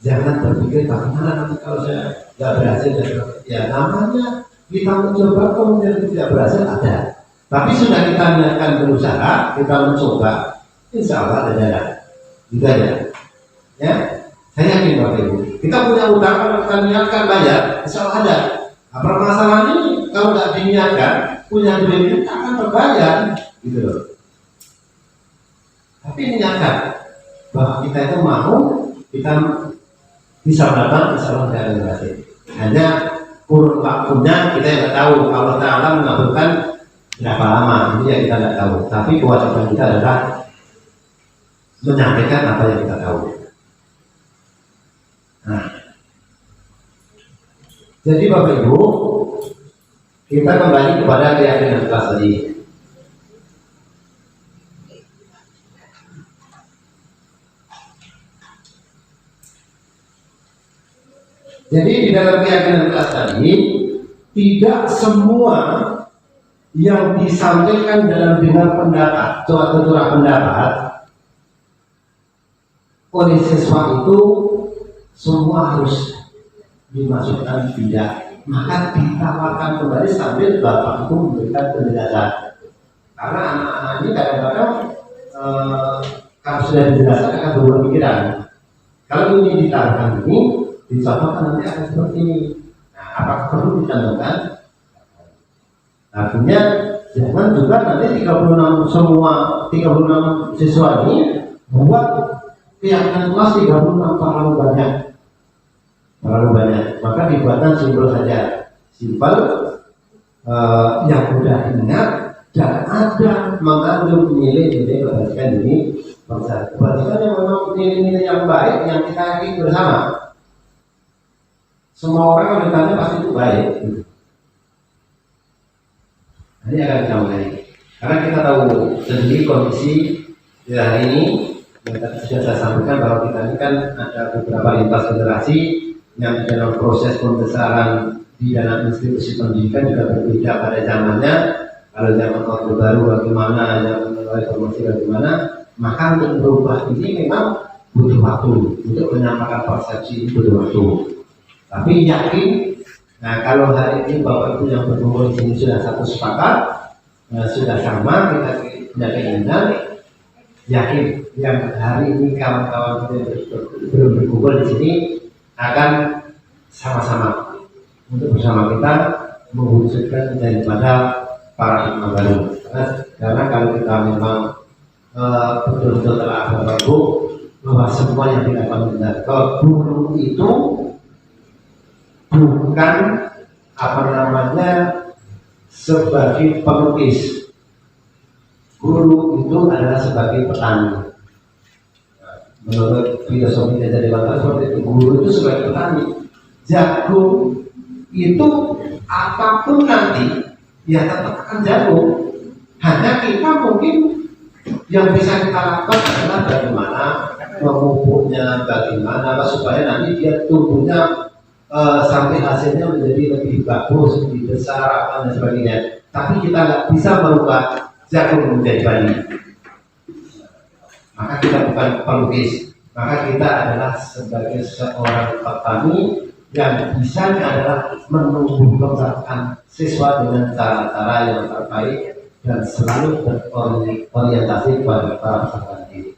Jangan berpikir bagaimana nanti kalau saya tidak berhasil ya namanya kita mencoba kemudian tidak berhasil ada. Tapi sudah kita niatkan berusaha, kita mencoba, insya Allah ada jalan. Gitu aja. Ya, saya yakin Bapak Ibu. Kita punya utang kalau kita niatkan bayar, insya Allah ada. Nah, permasalahan ini kalau tidak diniatkan, punya duit itu akan terbayar, gitu loh. Tapi niatkan bahwa kita itu mau, kita bisa melakukan, insya Allah ada berhasil. Hanya kurun waktunya kita yang tidak tahu. Kalau Ta'ala mengabulkan berapa lama, itu ya kita tidak tahu. Tapi kewajiban kita adalah menyampaikan apa yang kita tahu. Nah, jadi Bapak Ibu, kita kembali kepada keyakinan kelas tadi. Jadi di dalam keyakinan kelas tadi, tidak semua yang disampaikan dalam dengar pendapat atau curah pendapat oleh siswa itu semua harus dimasukkan tidak. Maka ditawarkan kembali sambil Bapak itu memberikan penjelasan. Karena anak-anak ini kadang-kadang kalau sudah dijelaskan akan berubah pikiran. Kalau ini ditawarkan ini, dicontohkan nanti akan seperti ini. Nah, apakah perlu dicantumkan? Artinya jangan juga nanti 36 semua 36 siswa ini buat keyakinan kelas 36 terlalu banyak. Maka dibuatkan simbol saja, simbol yang mudah diingat dan ada mengandung nilai-nilai kebajikan ini. Kebajikan yang memang nilai-nilai yang baik yang kita yakini bersama. Semua orang kalau ditanya pasti itu baik. Nah, ini akan kita mulai. Karena kita tahu sendiri kondisi hari ini yang tadi sudah saya sampaikan bahwa kita ini kan ada beberapa lintas generasi yang dalam proses pembesaran di dalam institusi pendidikan juga berbeda pada zamannya. Kalau zaman Orde Baru bagaimana, zaman reformasi bagaimana, maka untuk berubah ini memang butuh waktu, untuk menyampaikan persepsi ini butuh waktu. Tapi yakin, nah kalau hari ini Bapak Ibu yang berkumpul di sini sudah satu sepakat, sudah sama, kita punya keinginan, yakin yang hari ini kawan-kawan kita belum berkumpul di sini akan sama-sama untuk bersama kita mewujudkan daripada paradigma baru. Karena kalau kita memang betul-betul telah Bapak-Ibu bahwa semua yang dilakukan benar, guru itu bukan apa namanya sebagai pelukis. Guru itu adalah sebagai petani. Menurut filosofi Jasa Dewantara seperti itu, guru itu sebagai petani. Jagung itu apapun nanti ya tetap akan jagung. Hanya kita mungkin yang bisa kita lakukan adalah bagaimana memupuknya, bagaimana supaya nanti dia tumbuhnya sampai hasilnya menjadi lebih bagus, lebih besar, dan sebagainya. Tapi kita nggak bisa merubah jagung menjadi bali. Maka kita bukan pelukis, maka kita adalah sebagai seorang petani yang bisa adalah menumbuh kembangkan siswa dengan cara-cara yang terbaik dan selalu berorientasi kepada para peserta didik.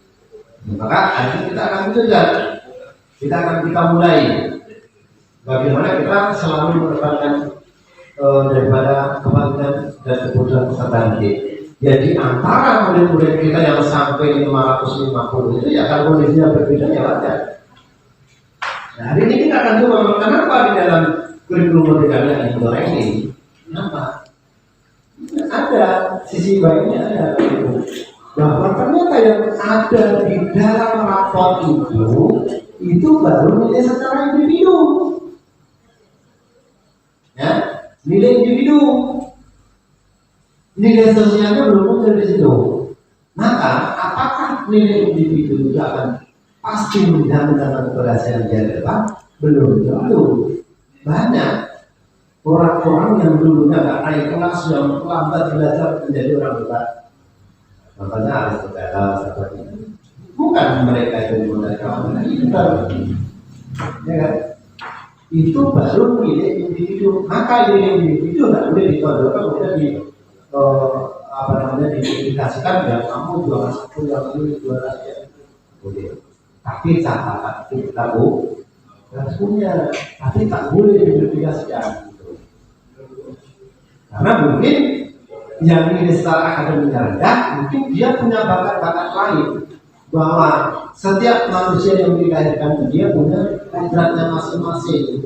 Maka hari ini kita akan mencoba, kita mulai bagaimana kita selalu mendapatkan daripada kebaikan dan kebutuhan peserta didik. Jadi antara murid-murid kita yang sampai 550 itu ya kalau kondisinya berbeda ya wajar. Nah, hari ini kita akan coba kenapa di dalam kurikulum Merdeka yang digoreng ini, kenapa? Ada sisi baiknya ada. Bahwa ternyata yang ada di dalam rapor itu baru nilai secara individu. Ya, nilai individu. Nilai sosialnya belum muncul di situ. Maka apakah nilai individu itu akan pasti menjamin keberhasilan dia ke depan? Belum tentu. Banyak orang-orang yang dulunya nggak naik kelas, yang lambat belajar menjadi orang hebat. Makanya Aristoteles seperti itu. Bukan mereka itu mereka pintar, ya kan? Itu baru milik individu. Maka milik individu nggak boleh ditodorkan, kemudian diindikasikan ya kamu jualan satu yang ini jualan ya boleh. Tapi catatan kita harus punya, tapi tak boleh diindikasikan. Karena mungkin yang ini secara akademik rendah, mungkin dia punya bakat-bakat lain. Bahwa setiap manusia yang dilahirkan dia punya kodratnya masing-masing.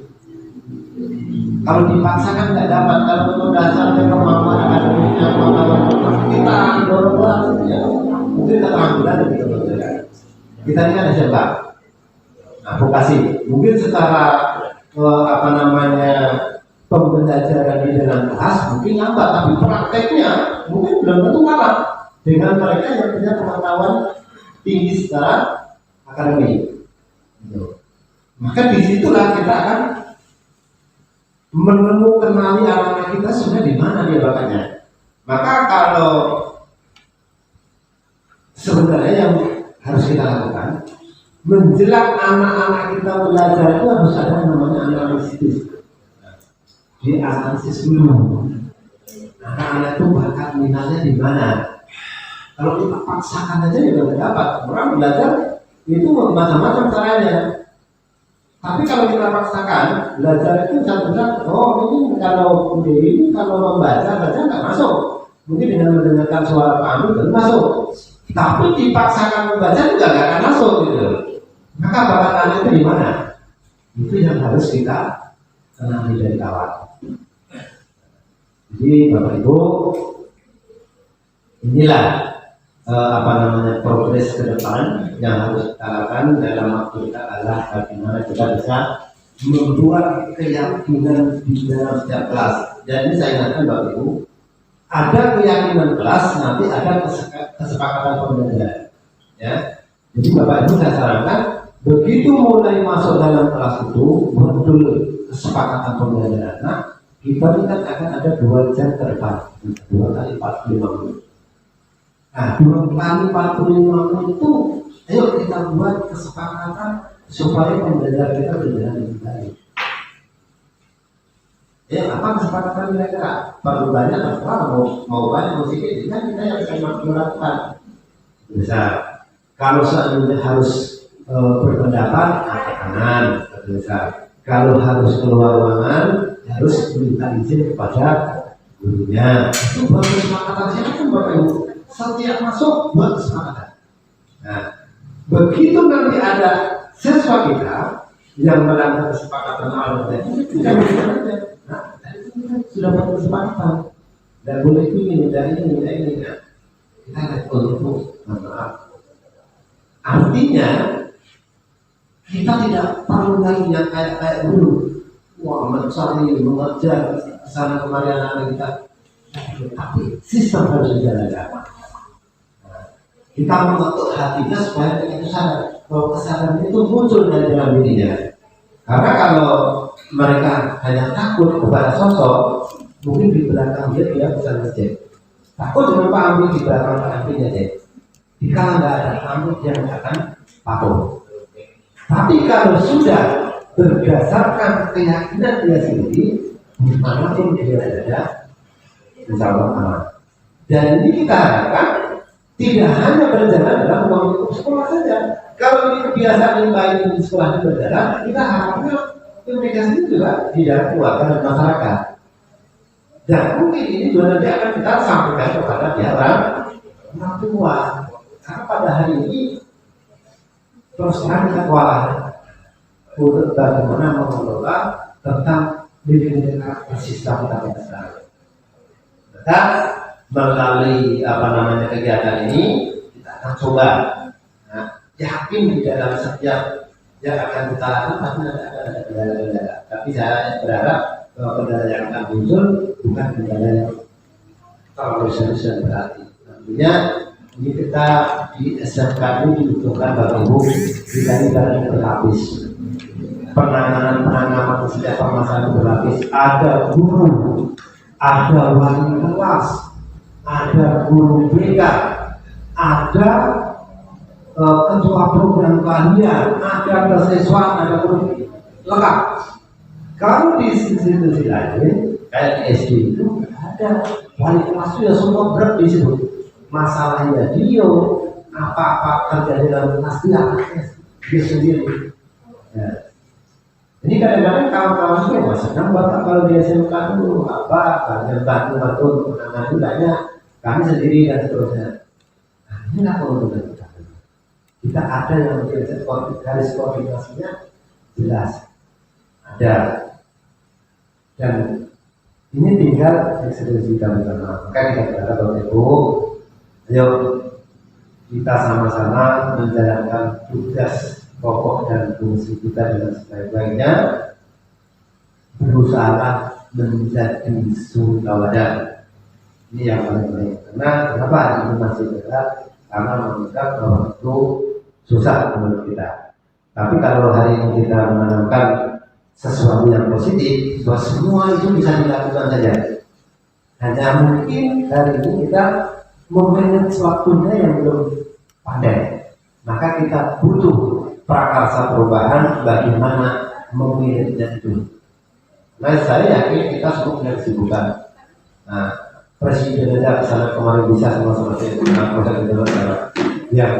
Kalau dipaksakan nggak dapat, kalau dasarnya kemampuan akademiknya, kemampuan kita dorong ya mungkin keterampilan gitu kan. Kita ini kan SMA, nah vokasi. Mungkin secara pembelajaran di dalam kelas mungkin lambat, tapi prakteknya mungkin belum tentu kalah dengan mereka yang punya pengetahuan tinggi secara akademik. Maka disitulah kita akan menemukan anak-anak kita sebenarnya di mana dia bakatnya. Maka kalau sebenarnya yang harus kita lakukan menjelang anak-anak kita belajar itu harus ada yang namanya analisis. Di analisis dulu anak-anak itu bakat minatnya di mana. Kalau kita paksakan aja juga tidak dapat. Orang belajar itu macam-macam caranya. Tapi kalau kita paksakan belajar itu satu-satu. Oh ini kalau ini kalau membaca saja nggak masuk. Mungkin dengan mendengarkan suara kami baru masuk. Tapi dipaksakan membaca juga nggak akan masuk gitu. Maka bakat anak itu di mana? Itu yang harus kita kenali dari awal. Jadi Bapak Ibu, inilah progres ke depan yang harus kita lakukan dalam waktu kita adalah bagaimana kita bisa membuat keyakinan di dalam setiap kelas. Dan ini saya ingatkan Bapak Ibu, ada keyakinan kelas, nanti ada kesepakatan pembelajaran. Ya, jadi Bapak Ibu saya sarankan begitu mulai masuk dalam kelas itu buat dulu kesepakatan pembelajaran. Nah, kita ini kan akan ada 2 jam ke depan, 2 kali 45 menit. Nah, 2 kali 45 menit itu, ayo kita buat kesepakatan supaya pembelajaran kita berjalan lebih baik. Ya, apa kesepakatan kira-kira? Perlu banyak atau mau banyak mau sedikit? Kan kita yang bisa melakukan. Bisa. Kalau seandainya harus berpendapat, angkat tangan, bisa. Kalau harus keluar ruangan, harus minta izin kepada gurunya. Itu buat kesepakatan. Siapa pun Bapak Ibu, setiap masuk buat kesepakatan. Nah, begitu nanti ada siswa kita yang melanggar kesepakatan awal tadi, kita bisa aja. Nah, sudah buat kesepakatan. Dan boleh ini, dan ini. Nah, kita lihat untuk maaf. Artinya kita tidak perlu lagi yang kayak dulu. Wah, mencari, mengejar kesana kemari anak kita. Tapi sistem harus dijalankan. Kita mengetuk hatinya supaya kita sadar bahwa kesadaran itu muncul dari dalam dirinya. Karena kalau mereka hanya takut kepada sosok, mungkin di belakang dia bisa ngecek. Takut dengan Pak Amri di belakang Pak Amrinya deh. Jika nggak ada Amri dia nggak akan patuh. Tapi kalau sudah berdasarkan keyakinan dia sendiri, dimanapun dia berada, insya Allah aman. Dan ini kita harapkan tidak hanya berjalan dalam ruang lingkup sekolah saja. Kalau ini kebiasaan yang baik di sekolah ini berjalan, kita harapnya komunikasi juga di dalam keluarga dan masyarakat. Dan mungkin ini juga nanti akan kita sampaikan kepada orang tua. Karena pada hari ini terus terang kita kewalahan untuk bagaimana mengelola tentang nilai-nilai karakter sistem kita sekarang. Maka melalui kegiatan ini kita akan coba yakin di dalam setiap yang akan kita lakukan ada kendala-kendala. Tapi saya berharap bahwa kendala yang akan muncul bukan kendala yang terlalu serius dan berarti. Tentunya Ini kita di SMK ini dibutuhkan Bapak Ibu kita ini berlapis. Penanganan setiap permasalahan berlapis. Ada guru, ada wali kelas, ada guru BK, ada ketua program keahlian, ada siswa, ada guru lengkap. Kalau di institusi lain kayak SD itu ada wali kelas itu ya semua berat di situ. Masalahnya dia apa-apa terjadi dalam kelas dia sendiri. Ya. Ini kadang-kadang kawan-kawan itu yang sedang bapak kalau di SMK dulu apa bantu penanganan budaya kami sendiri dan seterusnya. Nah, ini nggak perlu kita ada yang garis koordinasinya jelas ada dan ini tinggal eksekusi kami bersama. Maka kita berharap Bapak Ibu, ayo kita sama-sama menjalankan tugas pokok dan fungsi kita dengan sebaik-baiknya, berusaha menjadi suri teladan. Ini yang paling penting. Karena kenapa ini masih berat? Karena menganggap bahwa itu susah menurut kita. Tapi kalau hari ini kita menanamkan sesuatu yang positif, bahwa semua itu bisa dilakukan saja. Hanya mungkin hari ini kita memanage waktunya yang belum pandai. Maka kita butuh prakarsa perubahan bagaimana memilihnya itu. Nah, saya yakin kita semua punya kesibukan. Nah, presiden aja kesana kemarin bisa sama-sama proses yang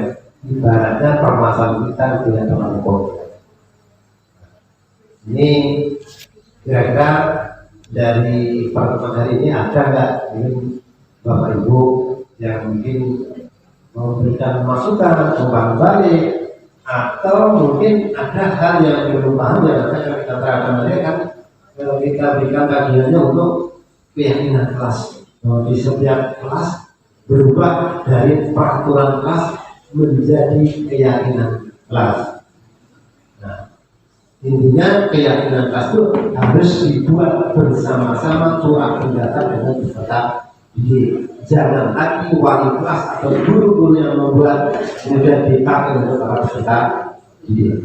ibaratnya permasalahan kita tidak terlalu kompleks. Ini kira-kira dari pertemuan hari ini ada nggak ini Bapak Ibu yang mungkin memberikan masukan, umpan balik, atau mungkin ada hal yang belum paham yang akan kita terangkan tadi kan kalau kita berikan kajiannya untuk keyakinan kelas. Di setiap kelas berubah dari peraturan kelas menjadi keyakinan kelas. Nah, intinya keyakinan kelas itu harus dibuat bersama-sama curah data dengan peserta didik. Jangan lagi wali kelas atau guru-guru yang membuat kemudian dipakai untuk para peserta didik.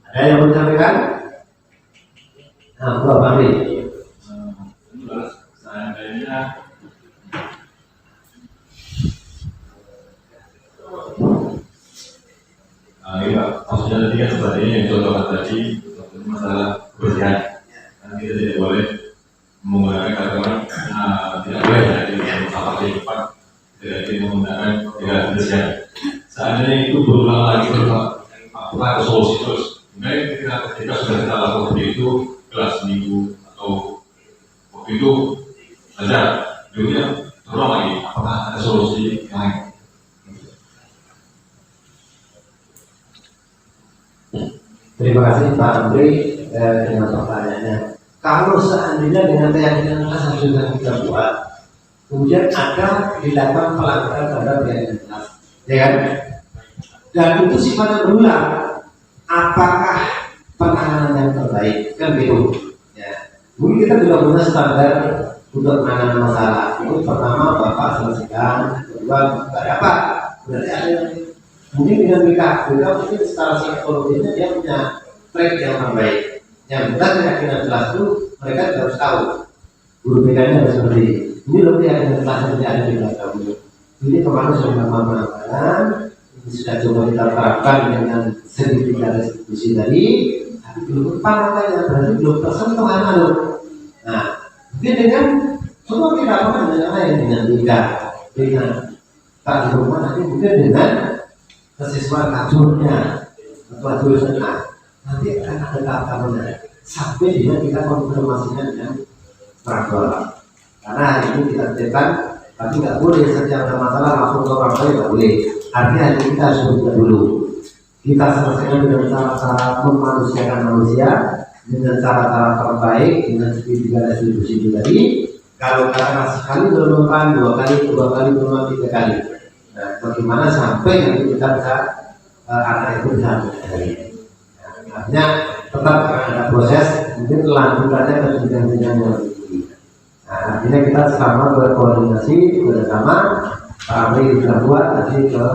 Ada yang mau disampaikan? Nah, Bapak Fahri. Seandainya ini Pak, maksudnya tadi kan seperti ini yang contohkan tadi masalah kebersihan. Kan kita tidak boleh menggunakan kata-kata tidak boleh jadi salah cepat, tidak menggunakan tidak kebersihan. Seandainya itu berulang lagi apakah ada solusi terus? Mungkin ketika sudah kita lakukan seperti itu kelas minggu atau waktu itu saja, kemudian terulang lagi apakah ada solusi lain? Terima kasih Pak Andri dengan pertanyaannya. Kalau seandainya dengan keyakinan kelas yang sudah kita buat, kemudian ada dilakukan pelanggaran terhadap keyakinan kelas, ya kan? Dan itu sifatnya berulang. Apakah penanganan yang terbaik? Kan gitu. Ya. Mungkin kita juga punya standar untuk penanganan masalah. Itu pertama Bapak selesaikan, kedua apa? Berarti ada yang mungkin dengan BK mungkin secara psikologisnya dia punya trik yang terbaik. Yang benar keyakinan kelas itu mereka harus tahu guru BK-nya harus seperti ini loh keyakinan kelas yang ada di kelas kamu. Ini kemarin sudah mengamalkan, ini sudah coba kita terapkan dengan sertifikat restitusi tadi, tapi belum tepat katanya, berarti belum tersentuh anak loh. Nah, mungkin dengan semua kita lakukan dengan lain dengan BK, dengan tak di rumah nanti mungkin dengan siswa kajurnya atau jurusan nanti akan ada tahap-tahapnya sampai dengan kita konfirmasikan dengan praktek. Karena hari ini kita tetapkan, tapi nggak boleh setiap ada masalah langsung ke orang lain, nggak boleh. Artinya hari kita harus buka dulu. Kita selesaikan dengan cara-cara memanusiakan manusia dengan cara-cara terbaik dengan segitiga restitusi itu tadi. Kalau katakan sekali berlomba, dua kali berlomba, tiga kali. Nah, bagaimana sampai nanti kita bisa anak itu bisa mencari. Artinya tetap ada proses, mungkin lanjutannya ke jenjang-jenjang yang lebih tinggi. Nah, Nah, artinya kita sama berkoordinasi bersama Pak Amri sudah buat nanti ke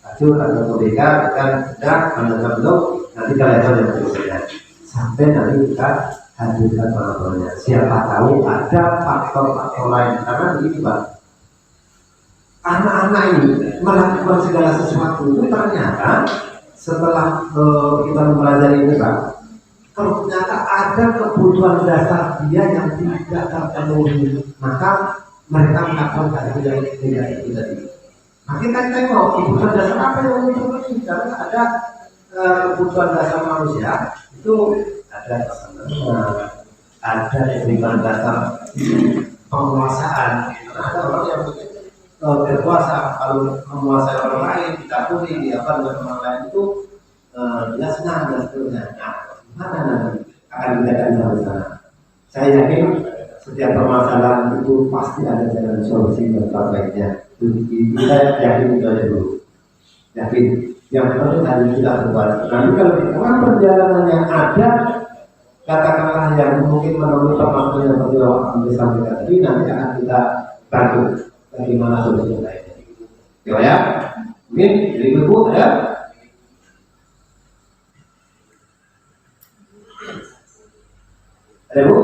Acur atau ke BK akan sudah menentukan bentuk nanti ke level yang berikutnya sampai nanti kita hadirkan penontonnya. Siapa tahu ada faktor-faktor lain karena begini Pak, anak-anak ini melakukan segala sesuatu itu ternyata setelah kita mempelajari ini Pak, ternyata ada kebutuhan dasar dia yang tidak terpenuhi, maka mereka melakukan hal yang tidak itu tadi. Nah kita tengok kebutuhan dasar apa yang terpenuhi, karena ada kebutuhan dasar manusia itu ada kesenangan, ada kebutuhan dasar penguasaan. Ada orang yang berkuasa, kalau menguasai orang lain, dicapuri, apa dengan orang lain itu dia senang dan seterusnya. Nah, mana nanti akan dilihatkan sampai sana. Saya yakin setiap permasalahan itu pasti ada jalan solusi dan terbaiknya. Kita yakin itu aja dulu. Yakin. Yang penting harus kita berbuat. Nanti kalau di tengah perjalanannya ada katakanlah yang mungkin menemui permasalahan yang seperti yang disampaikan tadi, nanti akan kita bantu bagaimana solusi yang lainnya. Ya, mungkin dari Ibu ada. Ada Bu?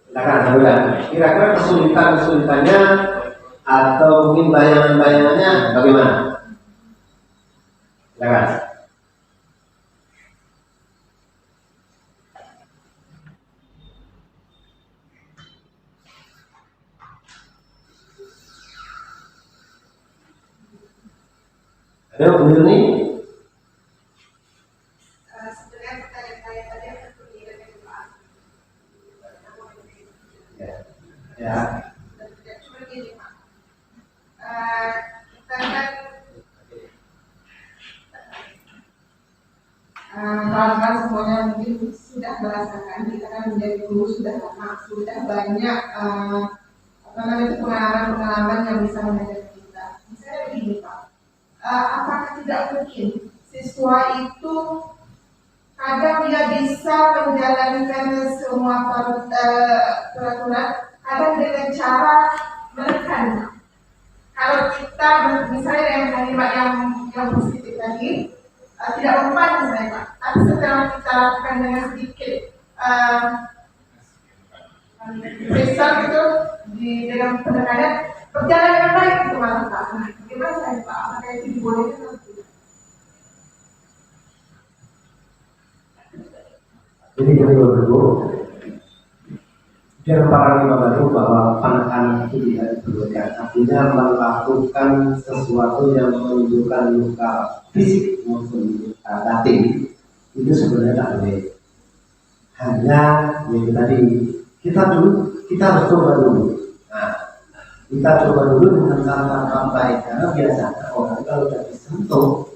Silakan, saudara. Kira-kira kesulitannya atau mungkin bayangan-bayangannya bagaimana? Silakan. Ada Bu Yuni? Ya. Cuma gini Pak, kita kan kawan-kawan semuanya mungkin sudah merasakan, kita kan menjadi guru sudah lama, sudah banyak pengalaman-pengalaman yang bisa mengajar kita. Misalnya begini Pak, apakah tidak mungkin siswa itu kadang dia bisa menjalankan semua peraturan, kadang dengan cara menekan. Kalau kita misalnya yang kalimat yang positif tadi tidak mempan misalnya Pak, tapi setelah kita lakukan dengan sedikit besar itu dengan penekanan berjalan dengan baik itu malah Pak. Nah, bagaimana saya Pak? Apakah itu dibolehkan atau tidak? Jadi kami berdua jangan para lima baru bahwa penekanan itu tidak diperlukan. Artinya melakukan sesuatu yang menunjukkan luka fisik maupun luka batin itu sebenarnya tak boleh. Hanya yang tadi kita harus coba dulu. Nah, kita coba dulu dengan cara baik karena biasanya orang kalau sudah disentuh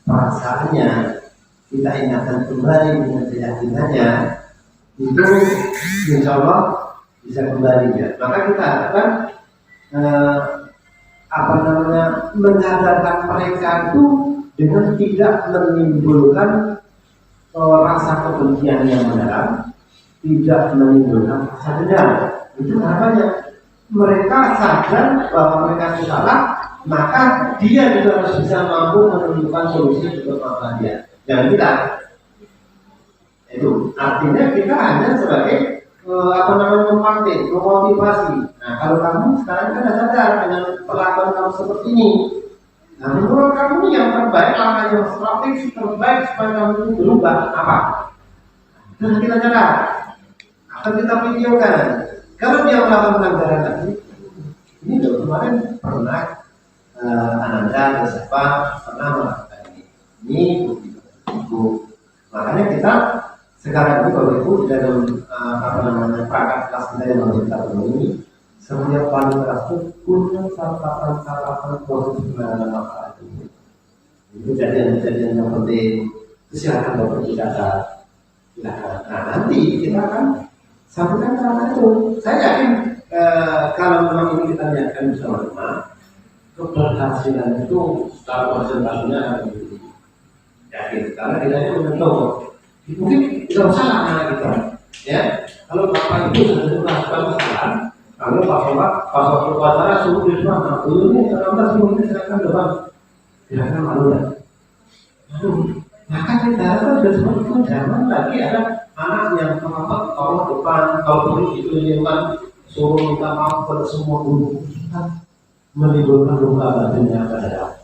perasaannya, kita ingatkan kembali dengan keyakinannya, itu insya Allah bisa kembali ya. Maka kita harapkan menyadarkan mereka itu dengan tidak menimbulkan rasa kebencian yang mendalam, tidak menimbulkan rasa dendam. Itu harapannya mereka sadar bahwa mereka salah, maka dia juga harus bisa mampu menemukan solusi untuk masalah dia. Jangan kita itu artinya kita hanya sebagai memotivasi. Nah kalau kamu sekarang kan sadar dengan perlakuan kamu seperti ini, nah menurut kamu ini yang terbaik, langkah yang strategis terbaik supaya kamu itu berubah apa? Dan kita cadang akan kita videokan. Kalau dia melakukan pelanggaran tadi, ini kemarin pernah Ananda atau siapa pernah melakukan ini buku. Makanya kita sekarang ini Bapak Ibu di dalam perangkat kelas kita yang kita penuhi, semuanya paling keras itu punya catatan proses penanganan masalah itu. Itu kejadian yang penting. Itu silakan Bapak Ibu catat. Silakan. Nah nanti kita akan sampaikan cara itu. Saya yakin kalau memang ini kita lihatkan bersama-sama, keberhasilan itu secara persentasenya akan lebih yakin. Karena kita ini menentukan mungkin tidak usah anak kita, ya Kalau bapak itu sudah melakukan kesalahan, kalau bapak berbicara suruh di depan, ini terlambat sebelum silakan depan, silakan malu ya. Maka kita sudah seperti itu, jangan lagi ada anak yang terlambat kalau depan, kalau perlu itu yang suruh minta maaf pada semua guru, kita menimbulkan luka batinnya pada.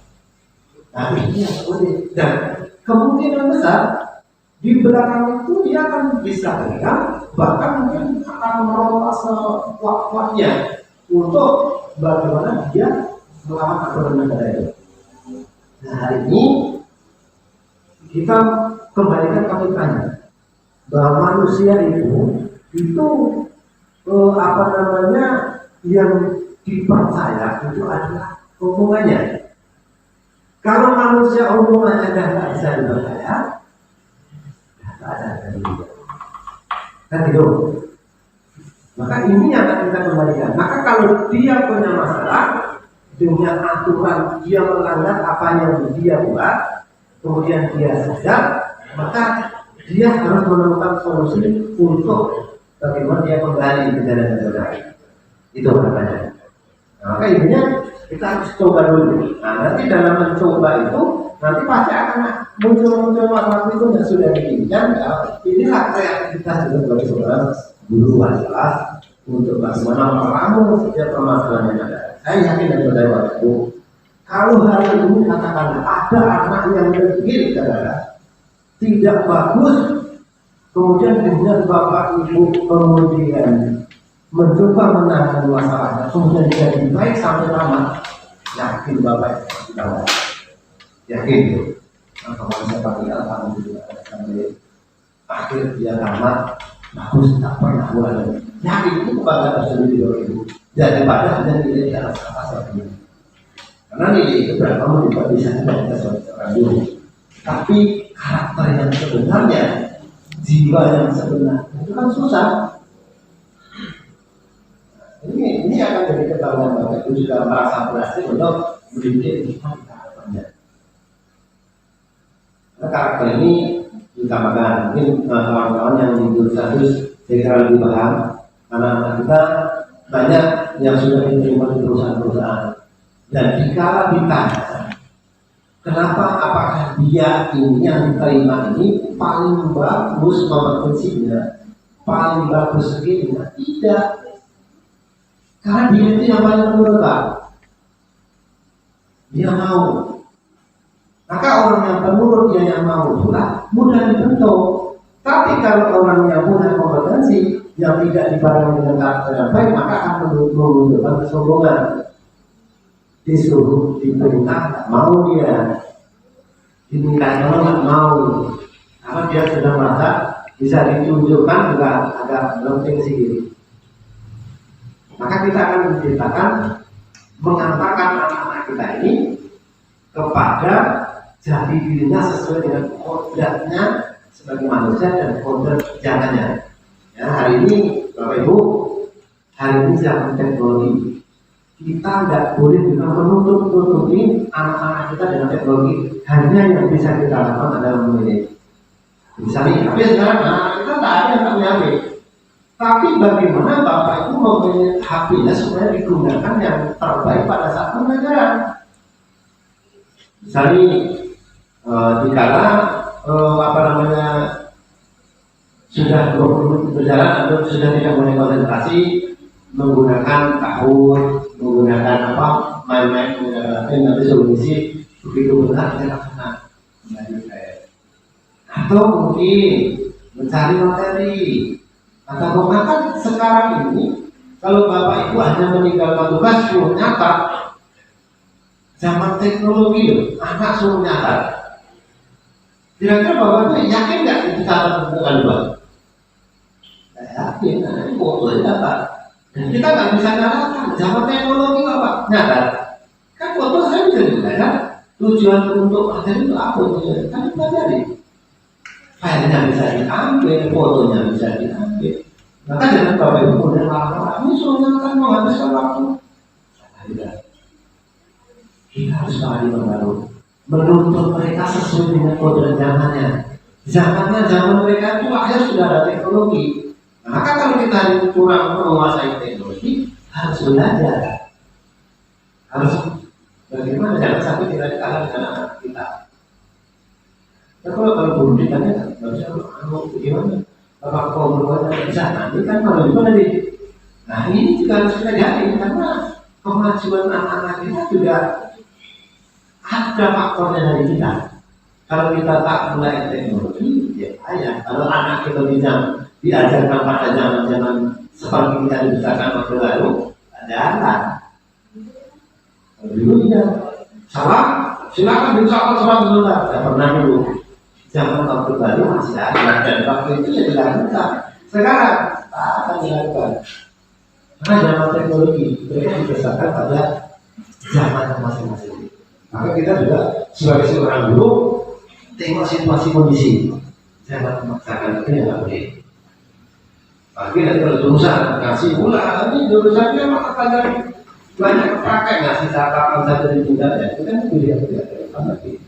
Nah ini yang seperti dan kemungkinan besar di belakang itu dia akan bisa teriak, bahkan mungkin akan merompas kuat-kuatnya untuk bagaimana dia melawan aturan negara itu. Nah hari ini kita kembalikan kami tanya bahwa manusia itu apa namanya yang dipercaya itu adalah hubungannya. Kalau manusia hubungannya tidak bisa dipercaya, tidak ada dari dia. Kan gitu. Maka ini yang akan kita kembalikan. Maka kalau dia punya masalah dengan aturan, dia melanggar apa yang dia buat, kemudian dia sadar, maka dia harus menemukan solusi untuk bagaimana dia kembali ke jalan yang benar. Itu harapannya. Nah, maka intinya kita harus coba dulu. Nah, nanti dalam mencoba itu nanti pasti akan muncul masalah itu yang sudah diinginkan. Inilah kreativitas juga bagi seorang guru kelas untuk bagaimana meramu setiap permasalahan yang ada. Saya yakin dan percaya waktu kalau hari ini katakanlah ada anak yang berpikir tidak bagus, kemudian dengan bapak ibu kemudian mencoba menangani masalahnya, kemudian jadi baik sampai tamat, yakin bapak tidak yakin itu. Nah, kalau saya pakai alhamdulillah sampai akhir dia tamat, bagus tak pernah buat. Yakin itu bangga tersendiri dari itu. Daripada dan tidak ada apa-apa ini. Karena nilai itu berapa juga bisa kita seorang dulu. Tapi karakter yang sebenarnya, jiwa yang sebenarnya itu kan susah. Ini akan jadi ketahuan bahwa itu juga merasa berhasil untuk mendidik kita harapannya. Nah, karakter ini ditambahkan mungkin kawan-kawan yang di jurusan saya lebih paham. Anak-anak kita banyak yang sudah diterima di perusahaan-perusahaan dan jika ditanya kenapa apakah dia ini yang diterima ini paling bagus kompetensinya, paling bagus skillnya, tidak. Karena dia itu yang paling penurut, dia mau. Maka orang yang penurut dia yang mau pula mudah dibentuk. Tapi kalau orang yang punya kompetensi yang tidak dibarengi dengan karakter yang baik, maka akan menunjukkan kesombongan. Disuruh diperintah tak mau dia, diminta tolong tak mau, karena dia sudah merasa bisa ditunjukkan juga agak penting sendiri. Maka kita akan menceritakan mengantarkan anak-anak kita ini kepada jati dirinya sesuai dengan kodratnya sebagai manusia dan kodrat jalannya. Ya, hari ini Bapak Ibu, hari ini zaman teknologi, kita tidak boleh juga menutup-nutupi anak-anak kita dengan teknologi. Hanya yang bisa kita lakukan adalah memilih. Misalnya, tapi sekarang anak kita tak ada yang punya HP. Tapi bagaimana Bapak Ibu memilih HP-nya supaya digunakan yang terbaik pada saat pembelajaran? Misalnya, dikala sudah 20 menit berjalan atau sudah tidak boleh konsentrasi, menggunakan tahun, menggunakan main-main, menggunakan nanti solusi begitu benar kita lakukan atau mungkin mencari materi atau menggunakan sekarang ini kalau Bapak Ibu hanya meninggalkan tugas suruh nyata, zaman teknologi loh, anak suruh nyata. Kira-kira Bapak Ibu yakin nggak itu cara menentukan dua? Saya yakin, ini foto dapat. Dan kita nggak bisa nyalakan. Zaman teknologi Bapak nyata. Kan foto saya bisa juga kan? Tujuan untuk materi itu apa tujuan? Kan kita pelajari. Filenya bisa diambil, fotonya bisa diambil. Maka jangan Bapak Ibu kemudian marah-marah. Ini suruh nyalakan menghabiskan waktu. Tidak. Kita harus kembali membangun. Menuntut mereka sesuai dengan kodrat zamannya. Zaman mereka itu akhirnya sudah ada teknologi. Maka kalau kita kurang menguasai teknologi, harus belajar. Harus bagaimana jangan sampai kita kalah dengan anak kita. Ya kalau guru ditanya, bagaimana? Bapak kau berbuat di sana, ini kan kalau gimana nih? Nah ini juga harus kita jadiin karena kemajuan anak-anak kita juga ada faktornya dari kita. Kalau kita tak mulai teknologi, ya ayah. Kalau anak kita bisa diajarkan pada zaman-zaman seperti kita dibesarkan waktu lalu, ada anak. Dulu ya, salah, silakan diucapkan salam dulu lah. Saya pernah dulu. Zaman waktu baru masih ada dan waktu itu ya dilakukan. Sekarang tak akan dilakukan. Karena zaman teknologi mereka dibesarkan pada zaman masing-masing. Maka kita juga sebagai seorang guru tengok situasi kondisi. Jangan memaksakan itu yang nggak boleh. Tapi nanti kalau jurusan ngasih pula, ini jurusannya maka banyak pakai ngasih catatan saja di tingkat ya. Itu kan pilihan tidak lagi.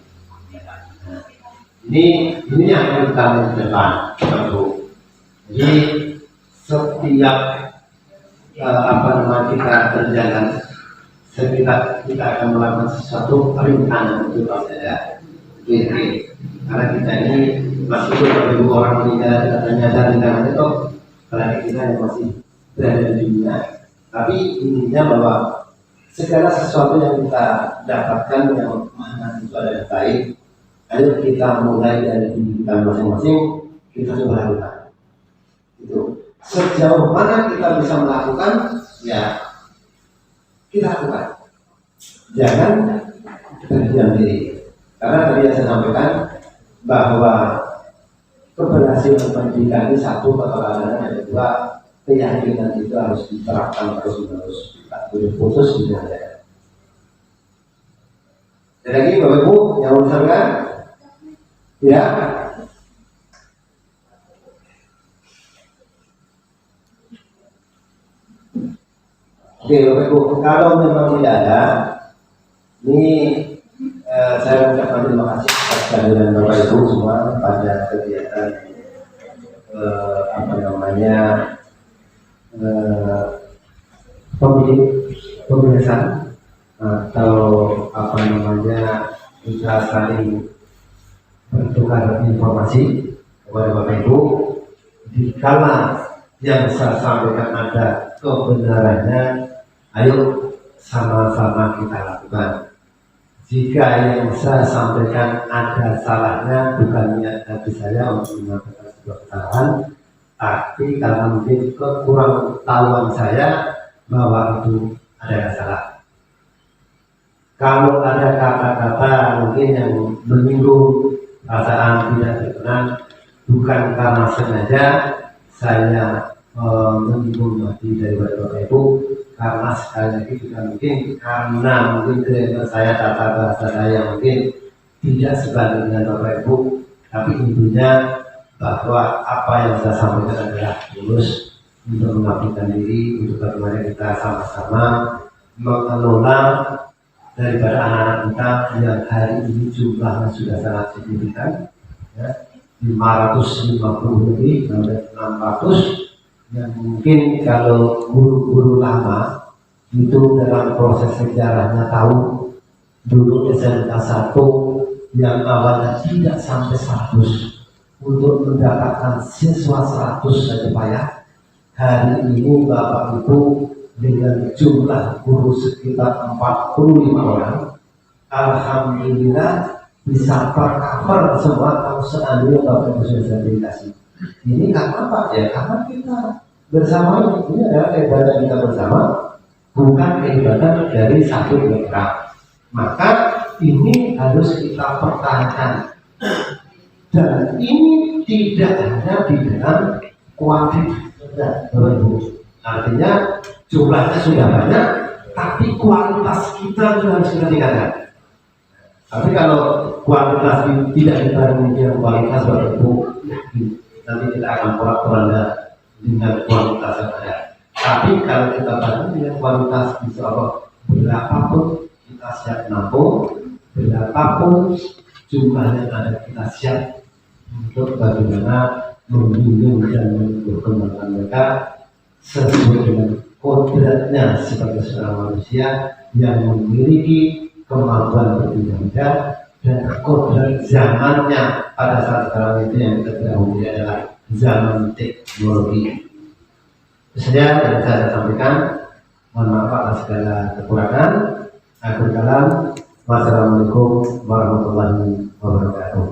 Ini yang kita di depan, tentu. Jadi setiap kita berjalan, kita akan melakukan sesuatu perintangan untuk saja. Karena kita ini masih beberapa orang meninggal kita nyadar rintangan itu, karena kita yang masih berada di dunia. Tapi intinya bahwa segala sesuatu yang kita dapatkan yang mana itu ada yang baik. Ayo kita mulai dari diri kita masing-masing, kita coba lakukan. Itu sejauh mana kita bisa melakukan, ya kita lakukan. Jangan berdiam diri. Karena tadi saya sampaikan bahwa keberhasilan pendidikan ini satu keteladanan, yang kedua keyakinan itu harus diterapkan terus-menerus. Tak boleh putus di dalam. Dan lagi Bapak Ibu yang urusankan. Ya, oke Bapak Ibu, kalau memang tidak ada, ini saya ucapkan terima kasih atas kehadiran Bapak Ibu semua pada kegiatan pemilihan atau kita saling bertukar informasi kepada Bapak Ibu. Dikala yang saya sampaikan ada kebenarannya, ayo sama-sama kita lakukan. Jika yang saya sampaikan ada salahnya, bukan niat hati saya untuk menyampaikan sebuah kesalahan, tapi karena mungkin kekurang tahuan saya bahwa itu ada salah. Kalau ada kata-kata mungkin yang menyinggung perasaan tidak berkenan, bukan karena sengaja saya menyinggung hati dari Bapak Ibu, karena sekali lagi juga mungkin karena grammar saya, tata bahasa saya mungkin tidak sebanding dengan Bapak Ibu, tapi intinya bahwa apa yang saya sampaikan adalah tulus untuk mengabdikan diri, untuk bagaimana kita sama-sama mengelola daripada anak-anak kita yang hari ini jumlahnya sudah sangat signifikan, ya, 550 lebih sampai 600, yang mungkin kalau guru-guru lama itu dalam proses sejarahnya tahu dulu SMK 1 yang awalnya tidak sampai 100 untuk mendapatkan siswa 100 saja payah. Hari ini Bapak Ibu dengan jumlah guru sekitar 45 orang, alhamdulillah bisa tercover semua kalau seandainya Bapak Ibu sudah sertifikasi. Ini karena apa ya? Karena kita bersama ini adalah kegiatan kita bersama, bukan kegiatan dari satu daerah. Maka ini harus kita pertahankan. Dan ini tidak hanya di dalam kuantitas, artinya jumlahnya sudah banyak, tapi kualitas kita juga harus kita tingkatkan. Tapi kalau kualitas tidak dibarengi dengan kualitas, Bapak Ibu, nanti kita akan porak-poranda dengan kualitas yang ada. Tapi kalau kita barengi dengan kualitas, insya Allah berapapun kita siap menampung, berapapun jumlahnya ada kita siap untuk bagaimana membimbing dan mengembangkan mereka sesuai dengan kodratnya sebagai seorang manusia yang memiliki kemampuan berbeda-beda dan kodrat zamannya pada saat sekarang itu yang kita ketahui adalah zaman teknologi. Saya yang saya sampaikan, mohon maaf atas segala kekurangan. Akhir kalam, wassalamualaikum warahmatullahi wabarakatuh.